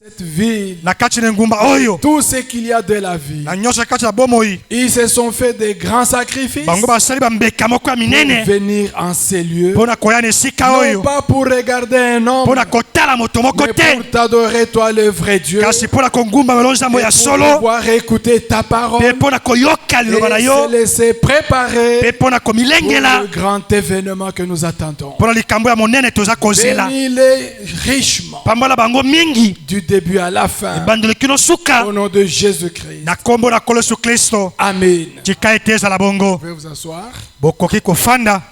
Cette ville, na kati na ngumba oyo tout ce qu'il y a de la vie, na nyonso kati na bomoi ils se sont fait des grands sacrifices bango basali bambeka moko ya pour minene venir en ces lieux, mpona koya na esika non oyo pas pour regarder un homme, mpona kotala moto moko mais te pour t'adorer toi le vrai Dieu, kasi mpona kongumba melo nzambo ya et pour solo pouvoir écouter ta parole mpe mpona koyoka liloba na et yo se laisser préparer mpe mpona pour komilengela le grand événement que nous attendons. mpona likambo ya monene toza kozela Bénis-les richement pambola bango mingi du début à la fin ebandelo kino suka au nom de Jésus-Christ. na kombo na nkolo yesu kristo Amen. tika ete ezala bongo Vous pouvez vous asseoir bokoki kofanda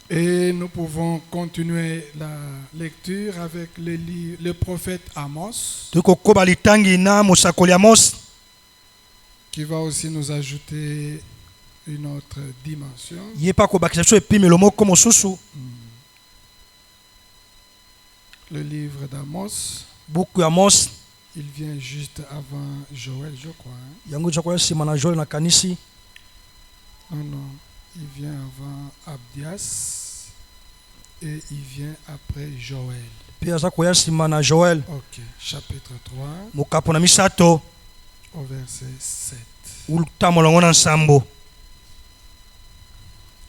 et nous pouvons continuer la lecture avec le prophète Amos tokokoba litangi na mosakoli amos qui va aussi nous ajouter une autre dimension. ye mpe akobakisa biso epimelo moko mosusu. Le livre d'Amos, buku ya amos il vient juste avant Joël, je crois. yango eza koya nsima na joel nakanisi Non, il vient avant Abdias et il vient après Joël. mpe aza koya nsima na joel Ok, chapitre 3 mokapo na misato au verset 7. uta molongo na nsambo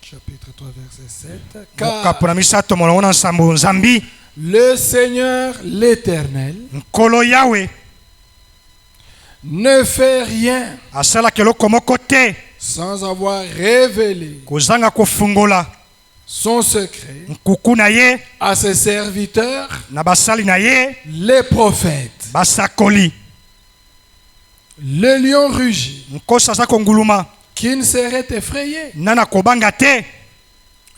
Chapitre 3, verset 7. mokapo na misato molongo na nsambo nzambi Le Seigneur l'Éternel nkolo yawe ne fait rien asalaka eloko moko te sans avoir révélé kozanga kofungola son secret nkuku na ye à ses serviteurs, na basali na ye les prophètes. basakoli. Le lion rugit, nkosi aza konguluma qui ne serait effrayé. nana kobanga te.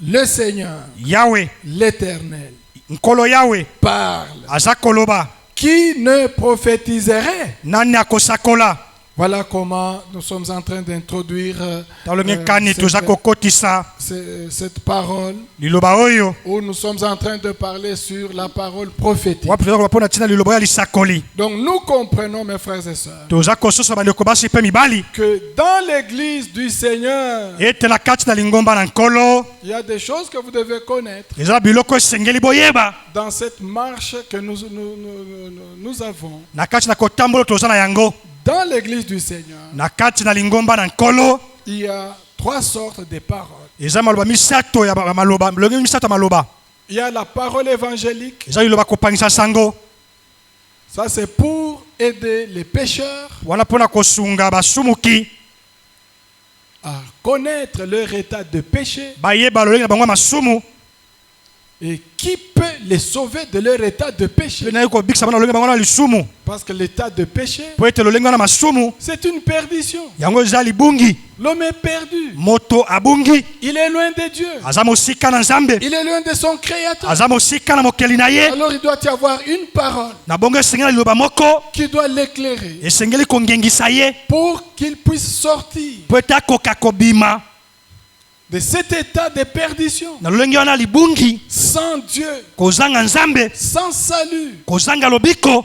Le Seigneur yawe l'Éternel nkolo yawe parle, aza koloba qui ne prophétiserait. nani akosakola. Voilà comment nous sommes en train d'introduire talongekani toza kokotisa cette parole, liloba oyo où nous sommes en train de parler sur la parole prophétique. wapi toza mpona ntina liloba ya lisakoli. Donc nous comprenons, mes frères et sœurs, toza kososa bandeko basi mpe mibali que dans l'église du Seigneur, ete na kati na lingomba na nkolo il y a des choses que vous devez connaître eza biloko esengeli boyeba dans cette marche que nous avons. na kati na kotambola toza na yango Dans l'église du Seigneur, na kati na lingomba na nkolo il y a trois sortes de paroles. eza maloba misato ya maloba lolenge misato ya maloba. Il y a la parole évangélique. eza liloba kopangisa sango Ça, c'est pour aider les pécheurs wana mpona kosunga basumuki à connaître leur état de péché bayeba lolenge na bango ya masumu et qui peut les sauver de leur état de péché. mpe naye kobikisa bana lolenge bango na lisumu Parce que l'état de péché, mpo ete lolenge wana masumu c'est une perdition. yango eza libungi. L'homme est perdu. moto abungi Il est loin de Dieu. aza mosika na nzambe Il est loin de son Créateur. aza mosika na mokeli na ye. Alors il doit y avoir une parole na bongo esengeli liloba moko qui doit l'éclairer esengeli kongengisa ye pour qu'il puisse sortir mpo ete akoka kobima de cet état de perdition, na lolenge wana libungi, sans Dieu, kozanga nzambe, sans salut, kozanga lobiko,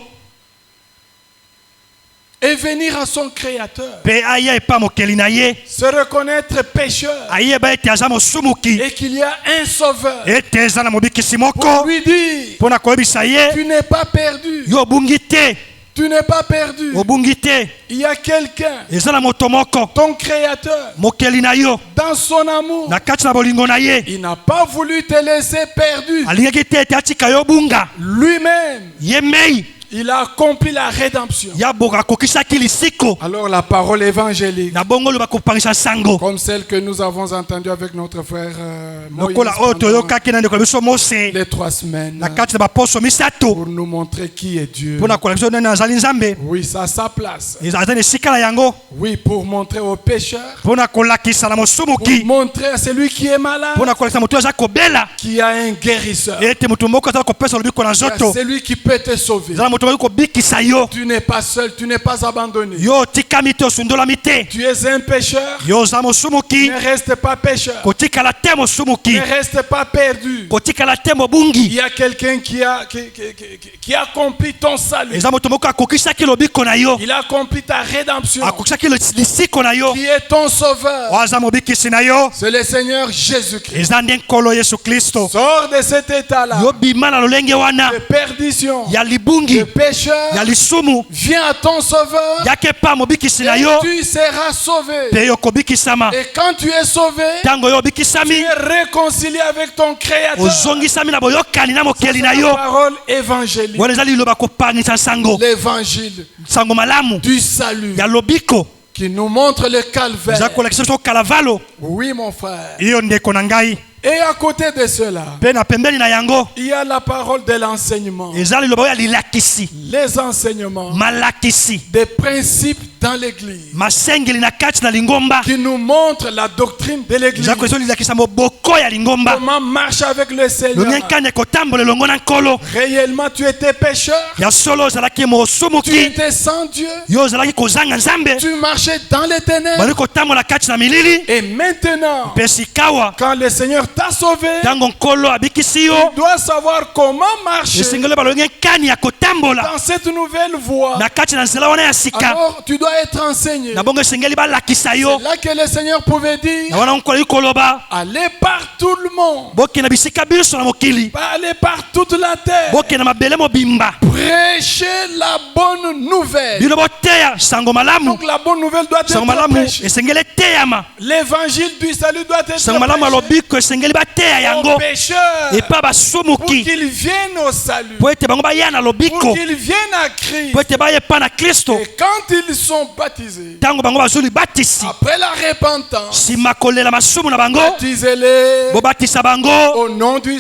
et venir à son Créateur, pe aya epa mokeli na ye, se reconnaître pécheur, ayeba ete aza mosumuki, et qu'il y a un sauveur ete eza na mobikisi pour moko lui dire, mpo na koyebisa ye tu n'es pas perdu, yo obungi te, tu n'es pas perdu, obungi te, il y a quelqu'un, eza na moto moko ton Créateur, mokeli na yo dans son amour, na kati na bolingo na ye il n'a pas voulu te laisser perdu, alingaki te ete atika yo bunga lui-même, ye mei il a accompli la rédemption. ya boka akokisaki lisiko Alors la parole évangélique, na bongo loba kopangisa sango comme celle que nous avons entendue avec notre frère Moïse lokola oyo pendant toyokaki na ndeko na biso Mose les 3 semaines, na kati na baposo misato pour nous montrer qui est Dieu. mpo na kolakisa biso nani azali nzambe. Oui, ça a sa place. aza na esika na yango Oui, pour montrer aux pécheurs, mpo na kolakisa na pour mosumuki, montrer à celui qui est malade, mpo na kolakisa moto oyo aza kobela qu'il y a un guérisseur, ete moto moko aza kopesa lobiko na il y a nzoto, celui qui peut te sauver. eza na Tu n'es pas seul, tu n'es pas abandonné. Yo tikami te osundolami te. Tu es un pécheur. Yo za mosumuki. Ne reste pas pécheur. Kotikala te mosumuki. Ne reste pas perdu. Kotikala te Il mobungi. y a quelqu'un qui a accompli ton salut. Eza moto moko akokisaki lobiko na yo. Il a accompli ta rédemption. Akokisaki lisiko na yo. Qui est ton sauveur? Waza mobikisi na yo. C'est le Seigneur Jésus-Christ. Eza nde nkolo Yesu Kristo. Sors de cet état-là Yo bima na lolenge wana. de perdition, Ya libungi. de pécheur. Ya lisumu. Viens à ton sauveur Yake pa mobikisi na et yo. tu seras sauvé. Pe yo kobikisama. Et quand tu es sauvé, Tango yo tu bikisami. es réconcilié avec ton Créateur. Ozongisami na boyokani na C'est mokeli na la yo. parole évangélique. Wana eza liloba kopangisa sango. L'évangile Sango malamu. du salut Ya lobiko. qui nous montre le calvaire. Eza kolakisa biso kalavalo. Oui, mon frère. Iyo ndeko na ngai. Et à côté de cela, Pe na pembeni na yango. il y a la parole de l'enseignement. Eza liloba oyo ya lilakisi. Les enseignements Malakisi. des principes dans l'église Masengeli na kati na lingomba. qui nous montrent la doctrine de l'église. Eza kozo lilakisa moboko ya lingomba. Comment marcher avec le Seigneur. Lonyenkanya kotambola elongo na nkolo. Réellement, tu étais pécheur. Ya solo ozalaki Tu mosumuki. étais sans Dieu. Yo ozalaki kozanga nzambe. Tu marchais dans les ténèbres. Bali kotambola kati na milili. Et maintenant, Pe sikawa. quand le Seigneur t'a sauvé, Tango nkolo abikisi yo. tu dois savoir comment marcher Esengeli balonyenkani ya kotambola. dans cette nouvelle voie. Na kati na nzela wana ya sika. Alors, tu dois être enseigné. Na bongo esengeli balakisa yo. C'est là que le Seigneur pouvait dire, Na wana nkolo ikoloba. allez par tout le monde, Bokena bisika biso na mokili. allez par toute la terre, Bokena mabele mobimba. prêchez la bonne nouvelle. Bino boteya sango malamu. Donc la bonne nouvelle doit être Sango malamu prêchée. esengeli teyama. L'évangile du salut doit être Sango malamu prêché alobiko esengeli bateya aux yango. pécheurs Epa pour basumuki. qu'ils viennent au salut, Po ete bango baya na pour lobiko. qu'ils viennent à Christ. Po ete baya epa na Kristo. Et quand ils sont baptisés, Tango bango bazuli batisi. après la repentance, Sima kolela masumu na bango. baptisez-les Bobatisa bango. au nom du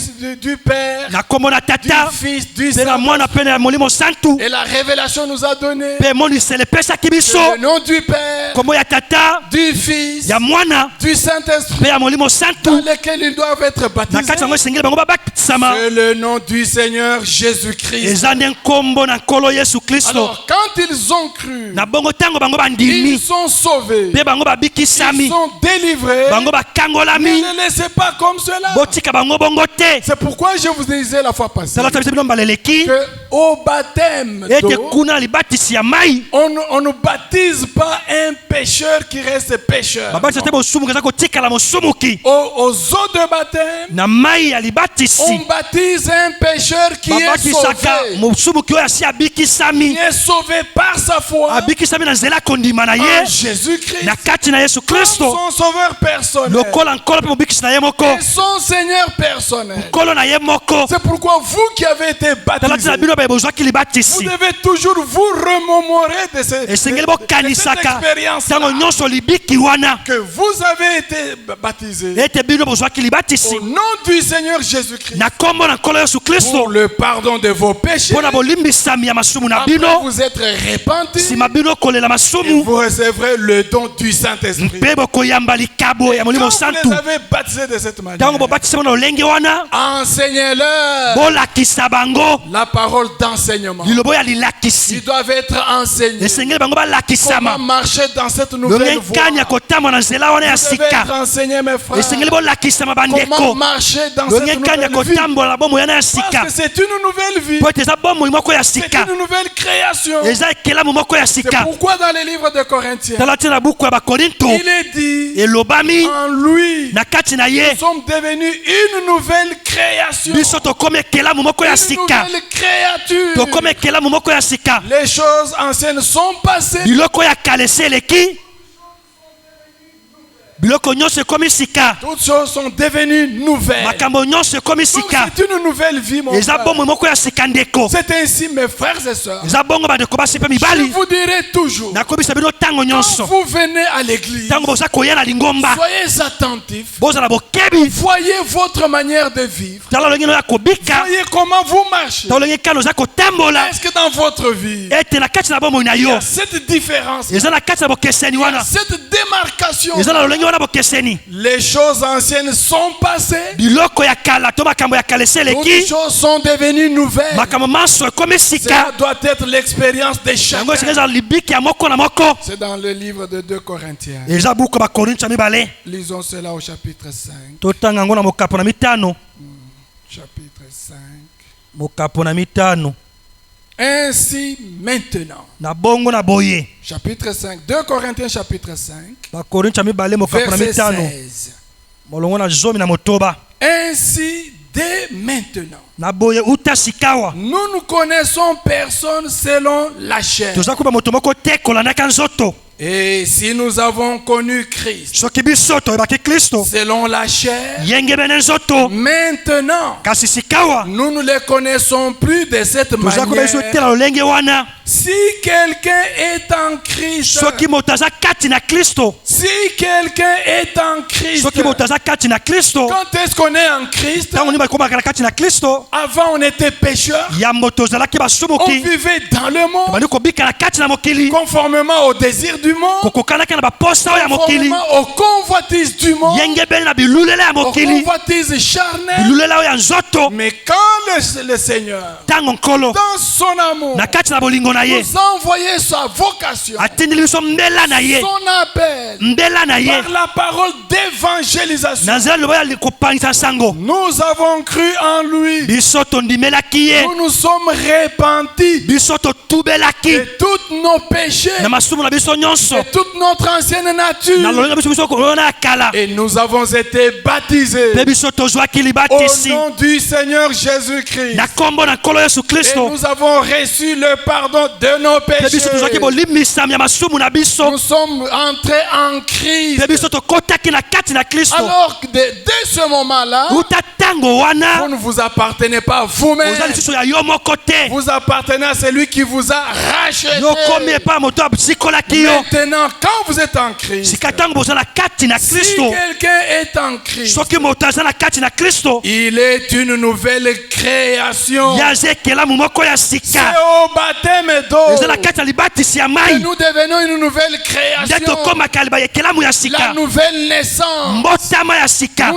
Père, Na kombo na du tata. Fils, du Pe na Saint. mwana pe na molimo santu. Et la révélation nous a donné Pe monisele pesaki biso. le nom du Père, Kombo ya tata. du Fils, Ya mwana. du Saint-Esprit, Pe ya molimo dans santu. lesquels ils doivent être Na baptisés. kati yango esengeli bango babatisama. C'est le nom du Seigneur Jésus-Christ. Eza nde nkombo na nkolo Yesu Kristo. Alors, quand ils ont cru, Na bongo tango bango bandimi. ils sont sauvés, Pe bango ils babikisami. sont délivrés. Bango bakangolami. Ne les laissez pas comme cela. Botika bango bongo te. C'est pourquoi je vous disais la fois passée Salata biso bino mbaleleki. que au baptême Ete d'eau, kuna na libatisi ya mai. on ne baptise pas un pécheur qui reste pécheur. Babatisa te bosumu keza kotikala mosumuki. Aux eaux de baptême, Na mai ya on libatisi. baptise un pécheur qui est Babatisaka sauvé. mosumuki oyo asi Qui abikisami. est sauvé par sa foi Abikisami na nzela kondima na en ye. Jésus-Christ. Na kati na Yesu Comme Kristo. son sauveur personnel. Lokola nkolo pe mobikisi na ye moko. Et son Seigneur personnel. Nkolo na ye moko. C'est pourquoi vous qui avez été Talati baptisés, na bino baye bozwaki vous libatisi. devez toujours vous remémorer de cette Esengeli expérience bokanisaka. Tango nyonso libiki wana. que vous avez été baptisés Ete bino bozwaki libatisi. au nom du Seigneur Jésus-Christ Na kombo na nkolo Yesu Kristo. pour le pardon de vos péchés. Mpona bolimbisami ya masumu na Après bino. vous êtes repentis, Sima bino kolela et masumu. vous recevrez le don du Saint-Esprit. Mpe bokoyamba likabo ya Quand molimo vous santu. les avez baptisés de cette manière, Tango bobatisama na olenge wana. enseignez-leur Bolakisa bango. la parole d'enseignement. Lilobo ya Ils lilakisi. doivent être enseignés. Esengeli bango Comment balakisama. marcher dans cette nouvelle voie. Longenkanya kotambola na nzela wana ya Vous devez sika. être enseignés, mes frères. Esengeli bolakisama Comment bandeko. marcher dans cette Longenkanya nouvelle vie. kotambola na bomoi wana ya Parce sika. que c'est une nouvelle vie. Po ete eza bomoi moko ya C'est sika. une nouvelle création. Eza ekelamu moko ya C'est sika. pourquoi dans les livres de Corinthiens, Tala tina buku ya bakorinto. il est dit Elobami en lui, na kati na ye. nous sommes devenus une nouvelle création. Biso tokomi ekelamu moko ya Une sika. nouvelle créature. Tokomi ekelamu moko ya sika. Les choses anciennes sont passées. Biloko ya kala esi eleki. Biloko nyonso ekomi sika. Toutes choses sont devenues nouvelles. Makambo nyonso ekomi Donc sika. c'est une nouvelle vie, mon Eza frère. bomoi moko ya sika ndeko. C'est ainsi, mes frères et sœurs. Eza bongo bandeko basi mpe Je mibali. vous dirai toujours, Nakobisa bino ntango quand nyonso. vous venez à l'église, Ntango boza koya na lingomba. soyez attentifs. Bozala bokebi. Voyez votre manière de vivre. Tala lolenge oyo kobika. Voyez comment vous marchez. Tala lolenge kano oza kotambola. Est-ce que dans votre vie, Ete na kati na bomoi na il y yo. a cette différence, Eza na kati na bokeseni il y a wana. cette démarcation Eza na lolenge na bokeseni Les choses anciennes sont passées. biloko ya kala to makambo ya kala esi Toutes les eleki choses sont devenues nouvelles. makambo manso ekomi Cela sika doit être l'expérience de yango chacun. esika eza libiki ya moko na moko C'est dans le livre de 2 Corinthiens. eza buku ya bakorinthe ya mibale Lisons cela au chapitre 5. totanga yango na mokapo na mitano Chapitre 5. mokapo na mitano Ainsi maintenant. na bongo na boye Chapitre 5. 2 Corinthiens chapitre 5. bakorinthe ya mibale mokapo na Verset mitano 16. molongo na zomi na motoba Ainsi dès maintenant. na boye uta sikawa Nous ne connaissons personne selon la chair. toza koyeba moto moko te kolandaka nzoto Et si nous avons connu Christ soki biso toyebaki kristo selon la chair, yengebene nzoto maintenant, kasi sikawa nous ne les connaissons plus de cette toza koyeba biso te manière. na lolenge wana Si quelqu'un est en Christ, soki moto aza kati na kristo si quelqu'un est en Christ, soki moto aza kati na kristo quand est-ce qu'on est en Christ? ntango nini bakomaka na kati na kristo Avant on était pécheurs, yambo tozalaki on basumuki vivait dans le monde, bandi kobika na kati na mokili conformément au désir du monde, kokokanaki na baposa oyo ya mokili conformément aux convoitises du monde, yengebene na bilulela ya aux mokili convoitises charnelles. bilulela oyo ya nzoto Mais quand le Seigneur, ntango nkolo dans son amour, na kati na bolingo na ye nous a envoyé sa vocation, atindeli biso mbela na ye son appel, mbela na ye par la parole d'évangélisation, na nzela liloba ya kopangisa sango nous avons cru en lui. biso tondimelaki ye Nous nous sommes repentis biso totubelaki de tous nos péchés, na masumu na biso nyonso de toute notre ancienne na nature. lolenge biso biso kolona ya kala Et nous avons été baptisés mpe biso tozwaki au libatisi nom du Seigneur Jésus-Christ. na nkombo na nkolo yesu Et kristo nous avons reçu le pardon de nos mpe biso tozwaki péchés. bolimisami ya masumu na biso Nous sommes entrés en Christ. mpe biso tokotaki na kati na kristo Alors que dès ce moment-là, uta ntango vous wana ne vous appartenez pas vous-même. oza lisusu ya yo moko te Vous appartenez à celui qui vous a racheté. yo komi epai ya moto asikolaki yo Maintenant, quand vous êtes en Christ, sika ntango boza na kati na si kristo quelqu'un est en Christ, soki moto aza na kati na kristo il est une nouvelle création. ye aza ekelamu moko ya C'est sika au baptême d'eau eza na kati ya libatisi ya que mai nous devenons une nouvelle nde création. tokomaka ekelamu ya La sika nouvelle naissance. mbotama ya sika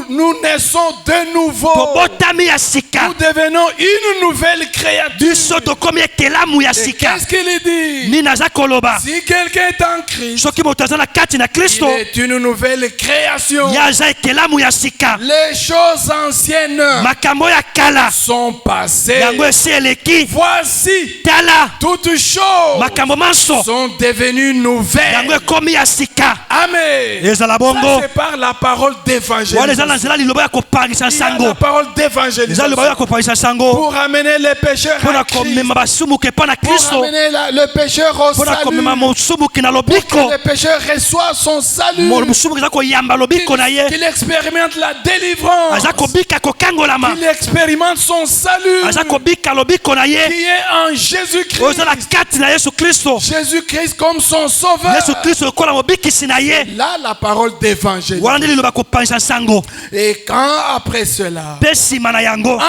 Nous naissons de nouveau. tobotami ya sika Nous devenons une nouvelle créature. biso tokomi ekelamu ya Et sika qu'est-ce qu'il dit? nini aza koloba Si quelqu'un est en Christ, soki moto aza na kati na il kristo est une nouvelle création. ye aza ekelamu ya sika Les choses anciennes makambo ya kala sont passées. yango esi eleki Voici, tala toutes choses makambo manso sont devenues yango nouvelles. ekomi ya sika Amen. ezala Ça, bongo c'est par la parole wana eza na d'évangélisation. nzela liloba ya kopangisa Il y a la sango parole eza liloba d'évangélisation ya kopangisa sango pour amener les pécheurs mpona à Christ, komema basumuki epai na pour kristo amener le pécheur au mpona komema salut, mosumuki na que lobiko le pécheur reçoit son salut, mosumuki aza koyamba lobiko na ye qu'il expérimente la délivrance, aza kobika kokangolama qu'il expérimente son salut, aza kobika lobiko na qui ye est en oyo Jésus-Christ. eza na kati na yesu kristo Jésus-Christ comme son sauveur. yesu kristo lokola mobikisi na ye Là, la parole d'évangile. wana nde liloba kopangisa sango Et quand après cela, mpe nsima na yango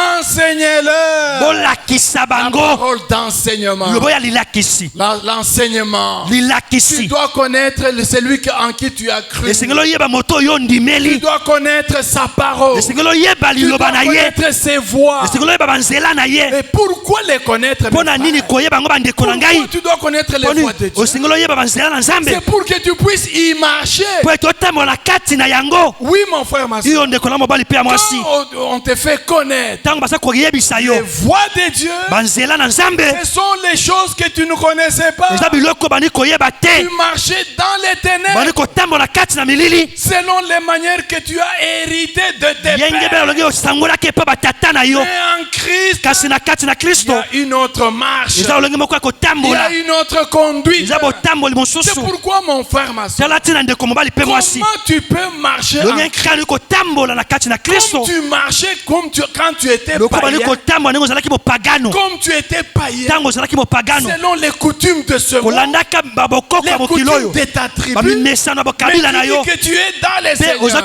enseignez-leur bolakisa la bango parole d'enseignement. liloba ya lilakisi L'enseignement. Tu lilakisi dois connaître celui en qui tu as cru. esengeli oyeba moto oyo Tu ondimeli dois connaître sa parole. esengeli oyeba Tu dois liloba na ye connaître ses voies. esengeli oyeba banzela na ye Et pourquoi les connaître? mpo na mes nini frères? koyeba yango bandeko na Pourquoi ngai tu dois connaître les Poni voies de Dieu? osengeli oyeba banzela na nzambe C'est pour que tu puisses y marcher. po ete otambola na kati na yango Oui, mon frère, ma soeur. iyo ndeko na mobali mpe ya mwasi Quand on te fait connaître ntango baza koyebisa les yo voies de Dieu, banzela na nzambe ce sont les choses que tu ne connaissais pas. eza biloko bandi koyeba te Tu marchais dans les ténèbres bandi kotambola na kati na milili selon les manières que tu as hérité de tes yenge mpe pères. olongi osangolaki epa batata na yo Mais en Christ, kasi na kati na il y kristo a une autre marche. eza olongi moko ya Il y kotambola a une autre conduite. eza botamboli C'est mosusu pourquoi, mon frère, ma soeur, tala ntina ndeko mobali mpe mwasi comment tu peux marcher longi en nkani kotambola na kati na kristo Comme tu marchais quand tu étais loko bandi païen, kotambola ndenge ozalaki mopagano comme tu étais païen, ntango ozalaki mopagano selon les coutumes de ce monde, kolandaka babokoko les ya mokili coutumes oyo de ta tribu, bamimesano ya mais bokabila na tu yo dis que tu es dans les mpe oza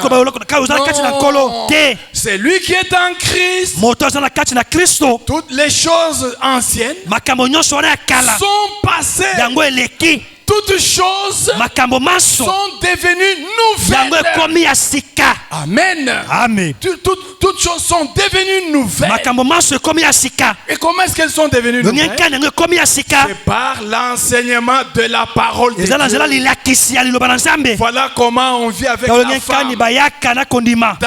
ozala kati na nkolo te c'est lui qui est en Christ. moto aza na kati na kristo Toutes les choses anciennes makambo nyonso wana ya kala sont passées. yango eleki Toutes toutes choses makambo manso sont devenues yango nouvelles. ekomi ya sika. Amen. Amen. Toutes choses sont devenues nouvelles. Makambo manso ekomi ya sika. Et comment est-ce qu'elles sont devenues nouvelles? Longenkani yango ekomi ya sika. C'est par l'enseignement de la parole de Eza na nzela Dieu. lilakisi ya liloba na Nzambe. Voilà comment on vit avec la Longenkani femme. bayaka na kondima.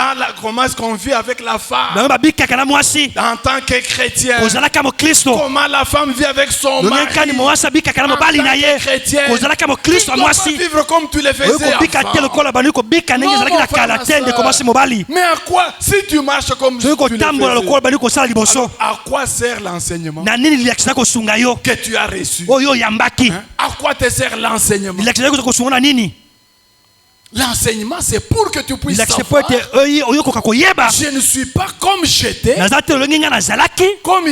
Comment est-ce qu'on vit avec la femme Bango babikaka na mwasi. en tant que chrétien? Kozalaka mo Kristo. Comment la femme vit avec son mari Longenkani mwasi abikaka na en tant mobali na ye. que chrétien? Kozalaka mo Tu Kristo ne dois pas mwasi. vivre comme tu le faisais Oyokobika te avant. lokola bani kobika ndenge Non, ezalaki mon na frère, kala ma te sœur. ndeko mwasi mobali. Mais à quoi? Si tu marches comme tu Soki le kotambola faisais, lokola bani kosala liboso. à quoi sert l'enseignement Na nini lilakisa kosunga yo? que tu as reçu? Oyo oyambaki. À quoi te sert l'enseignement? Lilakisa kosunga na nini? L'enseignement, c'est pour que tu puisses Lilakisa po savoir. ete oyokoka koyeba. Je ne suis pas comme j'étais, Naza te lolenge nga nazalaki. comme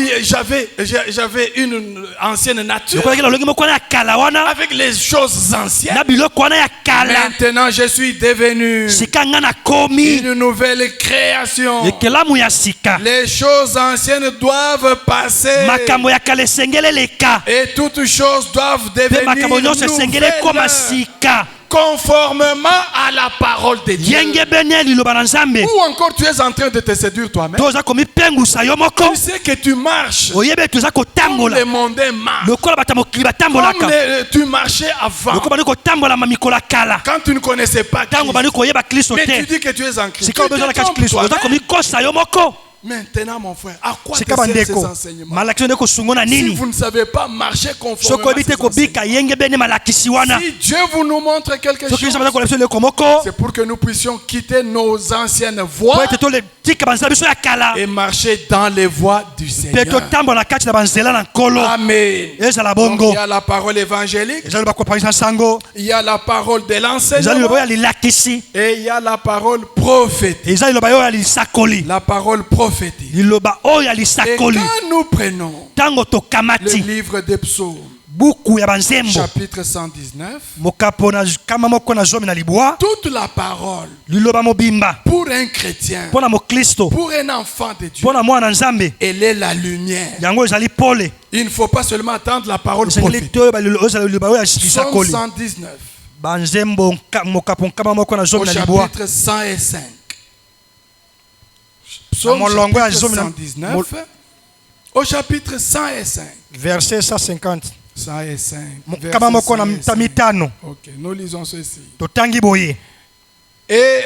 j'avais une ancienne nature, Lokola lolenge moko ya kala wana. avec les choses anciennes. Na biloko wana ya kala. Maintenant, je suis devenu Sika nga na komi. une nouvelle création. Ekelamu ya sika. Les choses anciennes doivent passer Makambo ya kala esengeli eleka. et toutes choses doivent Pe makambo devenir nyonso esengeli ekoma nouvelles sika. conformément à la parole de Dieu. Yenge bene liloba na Nzambe. Ou encore tu es en train de te séduire toi-même. Toza komipengusa yo moko. Tu sais que tu marches Oyebe toza comme kotambola. les mondains marchent. Lokola bata mokili Comme batambolaka. tu marchais avant. Lokola bani kotambola ma mikolo ya kala. Quand tu ne connaissais pas Tango Christ. bani koyeba Kristo Mais tu te. dis que tu es en Christ. Sika Tu obezala te kati trompes Kristo. Oza toi-même. komikosa yo moko. Maintenant, mon frère, à quoi te Sika servent ces bandeko. enseignements? Malakisi ndeko sungo na Si nini? vous ne savez pas marcher Soko conformément à ebite ces kobika enseignements, yenge bene malakisi wana. si Dieu vous nous montre quelque Soki chose, nzambe akolebisa leko moko. c'est pour que nous puissions quitter nos anciennes voies Po ete tole tika banzela biso ya kala. et marcher dans les voies du Pe Seigneur. totambola kati na banzela na nkolo. Amen. Ezala Donc, bongo. il y a la parole évangélique, Ezali bakopangisa sango. il y a la parole de Ezali l'enseignement loba ya lilakisi. et il y a la parole prophétique. Ezali loba yo ya lisakoli. La parole prophétique. Liloba oyo ya Et lisakoli. quand nous prenons Tango le tokamati livre des psaumes, buku ya banzembo. chapitre 119, Mokapo na kama moko na zomi na libwa. toute la parole Liloba mobimba. pour un chrétien, Pona mokristo. pour un enfant de Dieu, Pona mwana nzambe. elle est la lumière. Yango ezali pole. Il ne faut pas seulement attendre la parole Esengeli prophétique. to ezali liloba oyo ya Psaume lisakoli. 119, Banzembo mokapo kama moko na au zomi na libwa. chapitre 105. Psaume Molongo ya chapitre zomi na- 119, au chapitre 105. Verset 150. 105. Kama moko na verset 105. mitano. Ok, nous lisons ceci. Totangi boye. Et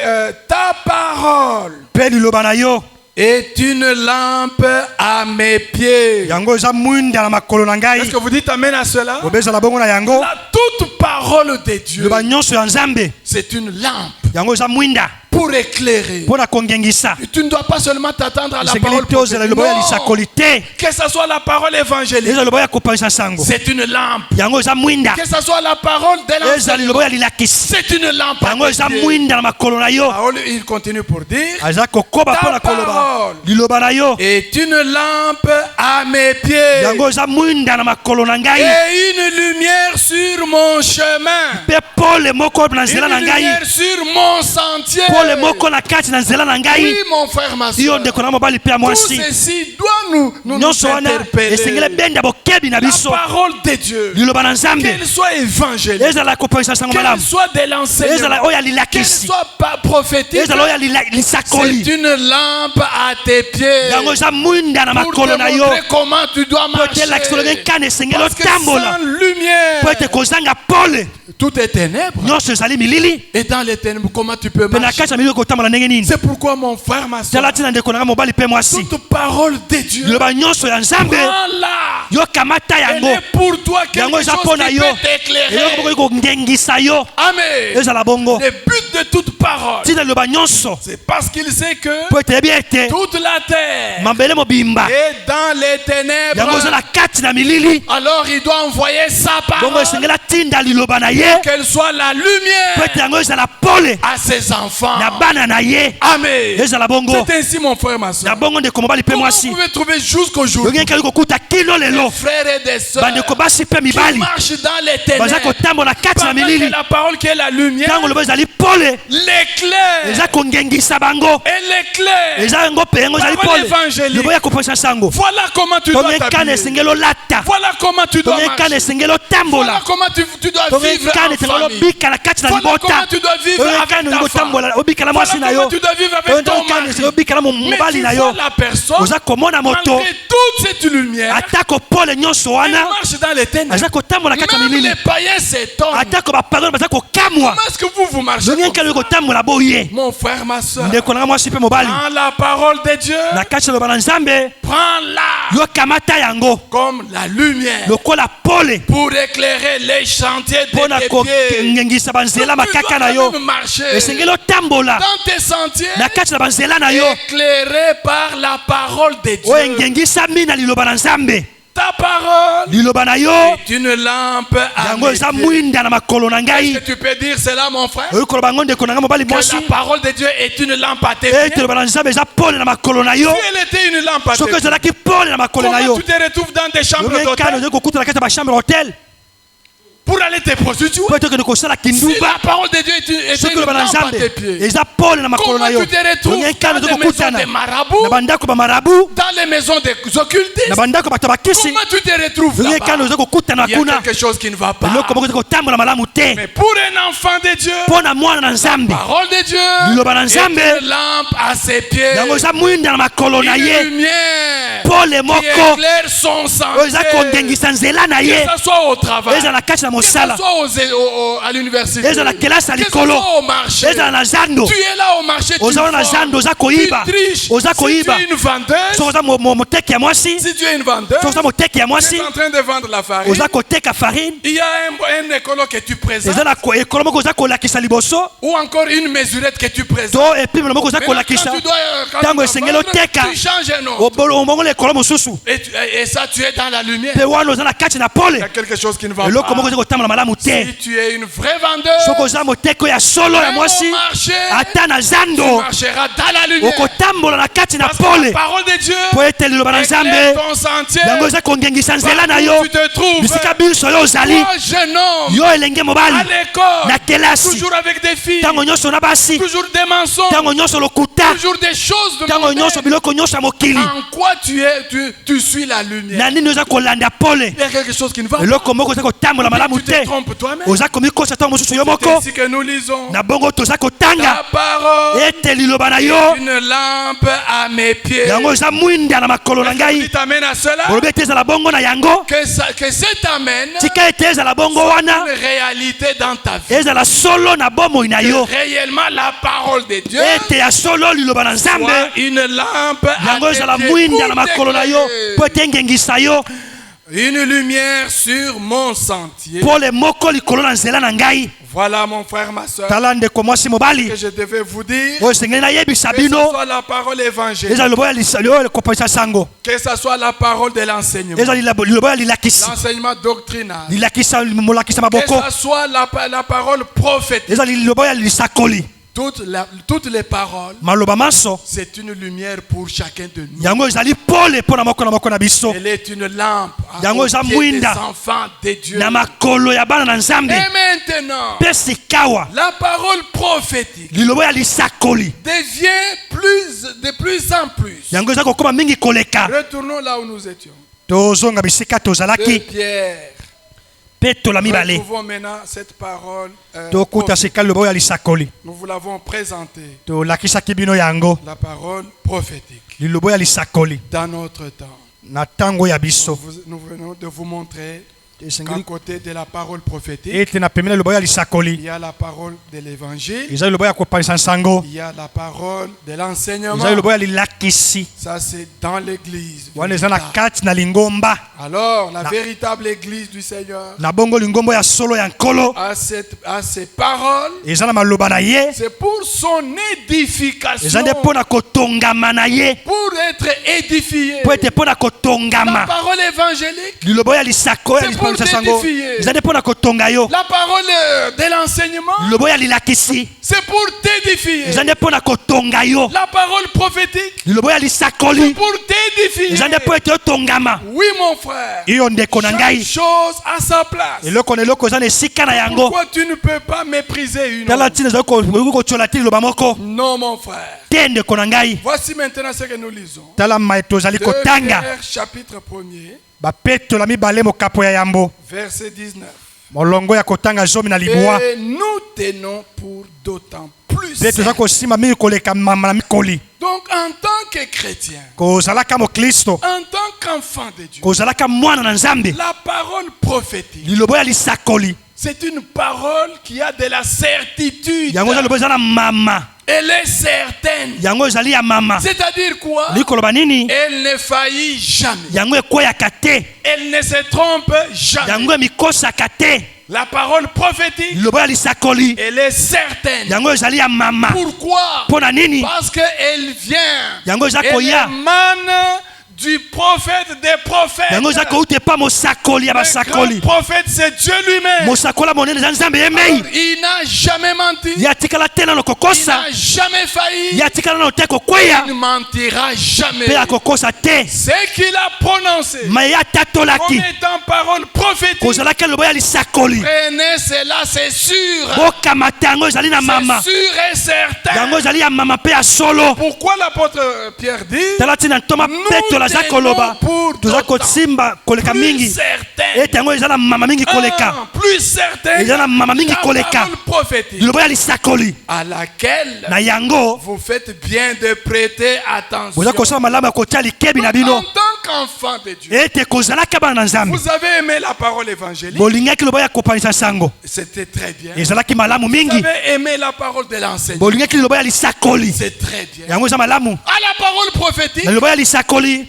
ta parole Pe liloba na yo. est une lampe à mes pieds. Yango eza mwinda na makolo na ngai. Est-ce que vous dites amen à cela? Obezala bongo na yango. La toute parole de Dieu, Liloba nyonso ya Nzambe. c'est une lampe Yango eza mwinda. pour éclairer. Pona kongengisa. Tu ne dois pas seulement t'attendre à la Esengeli parole te ozela liloba ya prophétique. lisakoli te. Que ce soit la parole évangélique, Eza liloba ya kopangisa sango. c'est une lampe. Yango eza mwinda. Que ce soit la parole de Eza l'enseignement, liloba ya lilakisi. c'est une lampe. Yango eza mwinda na makolo na yo. Parole, il continue pour dire, Aza kokoba Ta pona koloba. parole Liloba na yo. est une lampe à mes pieds Yango eza mwinda na makolo na ngai. et une lumière sur mon chemin. Pe pole moko na nzela na Une ngai. lumière sur mon sentier. Pole moko na kati na nzela na Oui, ngai. mon frère, ma Yo soeur. ndeko na mobali pe ya Tout mwasi. ceci doit nous Nyonso wana esengeli interpeller. benda bokebi na La biso. parole de Dieu, Liloba na Nzambe. qu'elle soit évangélique, Ezala kopangisa sango qu'elle malamu. soit de l'enseignement, Ezala oyo ya qu'elle lilakisi. soit pas prophétique, Ezala oyo ya lisakoli. c'est une lampe à tes pieds Yango eza mwinda na pour te makolo na yo. montrer comment tu dois Po ete elakisa olenge marcher. nkana esengeli Parce que otambola. sans lumière, Po ete kozanga pole. tout est ténèbres. Nyonso ezali milili. Et dans les ténèbres, comment tu peux Pe na marcher? kati ya milili kotambola ndenge nini? C'est pourquoi mon frère, ma soeur, Tala tina ndeko na nga mobali pe mwasi. toute parole de Dieu, Liloba nyonso ya Nzambe. prends-la. Yo kamata Elle yango. est pour toi Yango quelque eza chose mpo na qui yo. peut Eloko t'éclairer. bokoki kongengisa yo. Amen. Ezala bongo. Le but de toute parole, Tina liloba nyonso. c'est parce qu'il sait que Po ete yebi ete toute la terre mabele mobimba. est dans les Yango eza ténèbres. na kati na milili. Alors il doit envoyer sa Bongo parole, esengela tinda liloba na ye. qu'elle soit la Po lumière ete yango ezala pole à ses enfants. na bana na ye. Amen. Ezala bongo. C'est ainsi, mon frère, ma Na soeur. bongo ndeko mobali pe Comment mwasi. vous pouvez trouver jusqu'aujourd'hui Yonge kali kokuta kilo des lelo. frères et des sœurs Bandeko basi pe qui mibali. marchent dans les Baza ténèbres kotambola kati na pendant que milili. la parole qui est la lumière Tango loba ezali pole. pole l'éclair eza kongengisa bango et l'éclair. eza yango mpe yango ezali Parole pole évangélique. liloba ya kopesa sango Voilà comment tu dois tongekana t'habiller. esengeli olata Voilà comment tu dois tongekana marcher. esengeli Voilà otambola comment tu dois vivre tongekana en esengeli famille. obika na kati na Voilà libota comment tu dois vivre avec tongekana ta olingi femme. otambola obika na Voilà mwasi na comment yo tu dois vivre avec ton tongekana esengeli mari. obika na Mais mobali tu na vois yo la personne, oza komona moto malgré toute cette lumière, atako pole nyonso elle wana marche dans les ténèbres. aza kotambola kati ya Même milili les païens s'étonnent. atako bapagano baza kokamwa Comment est-ce que vous marchez comme ndenge kani ça? kotambola boye Mon frère, ma soeur, ndeko nanga mwasi mpe mobali prends la parole de Dieu, na kati ya loba na nzambe prends-la yo kamata yango comme la lumière lokola pole pour éclairer les chantiers mpo de na tes pieds. kongengisa banzela Donc, tu makaka dois na yo même marcher esengeli otambola dans tes sentiers, na kati na banzela na yo éclairé par la parole de oyo Dieu. engengisami na liloba na nzambe Ta parole liloba na yo est une lampe à yango mes eza pieds. mwinda na makolo na Est-ce ngai que tu peux dire cela, mon frère? oyo koloba ngo ndeko nanga mobali Que mwasi la parole de Dieu est une lampe à tes ete pieds. liloba na nzambe eza pole na makolo na yo Si elle était une lampe à tes soki pieds, ezalaki pole na makolo na comment yo tu te retrouves dans des chambres yongekana d'hôtel ozali kokuta na kati ya bachambre hotel pour aller te prostituer? po etokende kosala Si kinduba la parole de Dieu est soki une oloba na lampe à tes nzambe pieds, eza pole na makolo comment na yo tu te retrouves yongekana dans ozali les maisons kokutana des marabouts, na bandako bamarabu dans les maisons des occultistes? na bandako bato bakisi Comment tu te retrouves yongekana là-bas? ozali kokutana Il y a kuna quelque chose qui ne va pas. eloko moko ezali kotambola malamu te Mais pour un enfant de Dieu, mpo na mwana na nzambe parole de Dieu liloba na est nzambe une lampe à ses pieds, yango eza mwinda na makolo na une ye lumière pole qui moko éclaire son oyo eza sentier. kondengisa nzela na Que ye ça soit au travail, eza na kati na que ça mosala soit à l'université, eza na kelasi ya que ça likolo soit au marché. eza na zando Tu es là au marché, tu oza wana na vends, zando oza tu koyiba triches. oza Si tu koyiba es une vendeuse, soki oza moteki ya mwasi si tu es une vendeuse, soki oza moteki ya tu mwasi es en train de vendre la farine. oza koteka farine Il y a un écolo que tu présentes, eza na ekolo moko oza kolakisa liboso ou encore une mesurette que tu présentes. to epimelo moko oza Maintenant, kolakisa quand tu ntango dois esengeli vendre, oteka tu changes un autre. omongola ekolo mosusu Et ça, tu es dans la lumière. mpe wana oza na kati na Il y pole a quelque chose qui ne va eloko moko pas. eza kotambola malamu te Si tu es une vraie vendeuse, soki oza moteki oyo ya solo ya même mwasi au marché, ata na tu zando marcheras dans la lumière. okotambola na kati na Parce que pole la parole de Dieu po ete liloba na éclaire nzambe ton sentier. yango eza kongengisa nzela na yo Partout où tu te trouves, bisika biso oyo ozali toi, jeune homme, yo elenge à mobali l'école, na kelasi toujours avec des filles, ntango nyonso na basi toujours des mensonges, ntango nyonso lokuta toujours des choses de ntango nyonso mondaines. biloko nyonso ya mokili En quoi tu suis la lumière? na nini oza kolanda pole Il y a quelque chose qui ne va pas. eloko moko oza kotambola malamu Tu te te trompes toi-même. oza komikosa ntango mosusu yo C'est moko ainsi que nous lisons. na bongo toza Ta kotanga parole ete liloba na yo est une lampe à mes pieds. yango eza mwinda na makolo na Tu ngai t'amènes à cela. olobi ete ezala bongo na yango Que cet amène tika ete ezala bongo wana une réalité dans ta vie. ezala solo na bomoi na yo Réellement la parole de Dieu ete ya solo liloba na nzambe soit une lampe à yango ezala tes pieds mwinda na pour makolo na yo t'éclairer. po ete engengisa yo Une lumière sur mon sentier. pole moko likolo na nzela na ngai Voilà mon frère, ma soeur, tala ndeko mwasi mobali que je devais vous dire. oyo esengeli nayebisa Que ce bino soit la parole évangélique, eza liloba ya oyo ekopesa sango que ce soit la parole de l'enseignement, eza liloba ya lilakisi l'enseignement doctrinal, lilakisa molakisa que maboko ce soit la parole prophétique. eza liloba ya lisakoli Toutes les paroles, maloba manso c'est une lumière pour chacun de nous. yango ezali pole mpo na moko na biso Elle est une lampe Yango aux eza pieds des mwinda enfants de Dieu. na makolo ya bana na nzambe Et maintenant, mpe sikawa la parole prophétique liloba ya lisakoli devient de plus en plus. yango eza kokoma mingi koleka Retournons là où nous étions. tozonga bisika De tozalaki Pierre. mpe tola mibale Retrouvons maintenant cette parole. tokuta prophétique. sika liloba oyo ya lisakoli Nous vous l'avons présentée. tolakisaki bino yango La parole prophétique. liloba oyo ya lisakoli Dans notre temps. na ntango ya biso Nous venons de vous montrer qu'à esengeli côté de la parole prophétique, ete na pembeni ya liloba oyo ya il lisakoli y a la parole de l'évangile, eza liloba oyo ya kopanisa nsango il y a la parole de eza l'enseignement. liloba oyo ya lilakisi Ça, c'est dans l'église. wana eza na véritable. kati na lingomba Alors, la véritable église du Seigneur na bongo lingomba ya solo ya nkolo a ces paroles. eza na maloba na ye C'est pour son édification. eza nde mpo na kotongama na ye Pour être édifié. po ete mpo na La kotongama parole évangélique, liloba oyo ya lisako c'est pour pour t'édifier. ezali mpona kotonga yo. La parole de l'enseignement, Liloba ya lilakisi c'est pour t'édifier. ezali mpona kotonga yo. La parole prophétique, Liloba ya c'est lisakoli pour t'édifier. ezali mpo ete otongama. Oui, mon frère. Iyo ndeko na Chaque ngai, chose à sa place. eloko na eloko eza na esika na yango. Pourquoi tu ne peux pas mépriser une tala autre? ntina ezali kotiola te liloba moko Non, mon frère. te, ndeko na ngai. Voici maintenant ce que nous lisons. tala mai tozali 2 kotanga Pierre, chapitre 1er, bapetola mibale mokapo ya yambo verset 19. molongo ya kotanga zomi na libwa. Et nous tenons pour d'autant plus. Pe toza kosimba mingi koleka mama na mikoli. Donc, en tant que chrétien, kozalaka moklisto, en tant qu'enfant de Dieu, kozalaka mwana na nzambe, la parole prophétique, lilobo ya lisakoli c'est une parole qui a de la certitude. yango eza lilobo eza na mama, Elle est certaine. yango ezali ya mama. C'est-à-dire quoi? likoloba nini? Elle ne faillit jamais. yango ekweyaka te, Elle ne se trompe jamais. yango emikosaka te. La parole prophétique, lilobo ya lisakoli elle est certaine. yango ezali ya mama. Pourquoi? Mpona nini? Parce qu'elle vient. yango eza Elle koya, émane du prophète des prophètes. yango eza kouta epa mosakoli ya Le basakoli. grand prophète, c'est Dieu lui-même. mosakola monene eza nzambe ye mei. Il n'a jamais menti. ye atikala te nano Il kokosa, n'a jamais failli. ye atikala nano te kokweya, Il ne mentira jamais. mpe akokosa te. Ce qu'il a prononcé ma ye comme atatolaki étant parole prophétique, kozalaki lilobo ya lisakoli. prenez cela, c'est sûr. bokamata yango ezali na mama, C'est sûr et certain. yango ezali ya mama mpe ya solo. Pourquoi l'apôtre Pierre dit tala ntina ntoma peto aza koloba toza kosimba koleka plus mingi certain, ete yango eza na mama mingi koleka, plus certain, eza na mama mingi la koleka parole prophétique lilobo ya lisakoli. à laquelle na yango vous faites bien de prêter attention. boza kosala malamu ya kotia likebi na En bino tant qu'enfant de Dieu, ete kozalaka bana na nzambe. vous avez aimé la parole évangélique. bolingaki lilobo ya kopanisa sango, C'était très bien. ezalaki malamu Vous mingi. avez aimé la parole de l'enseignement. bolingaki lilobo ya lisakoli, C'est très bien. yango eza malamu. À la parole prophétique, na lilobo ya lisakoli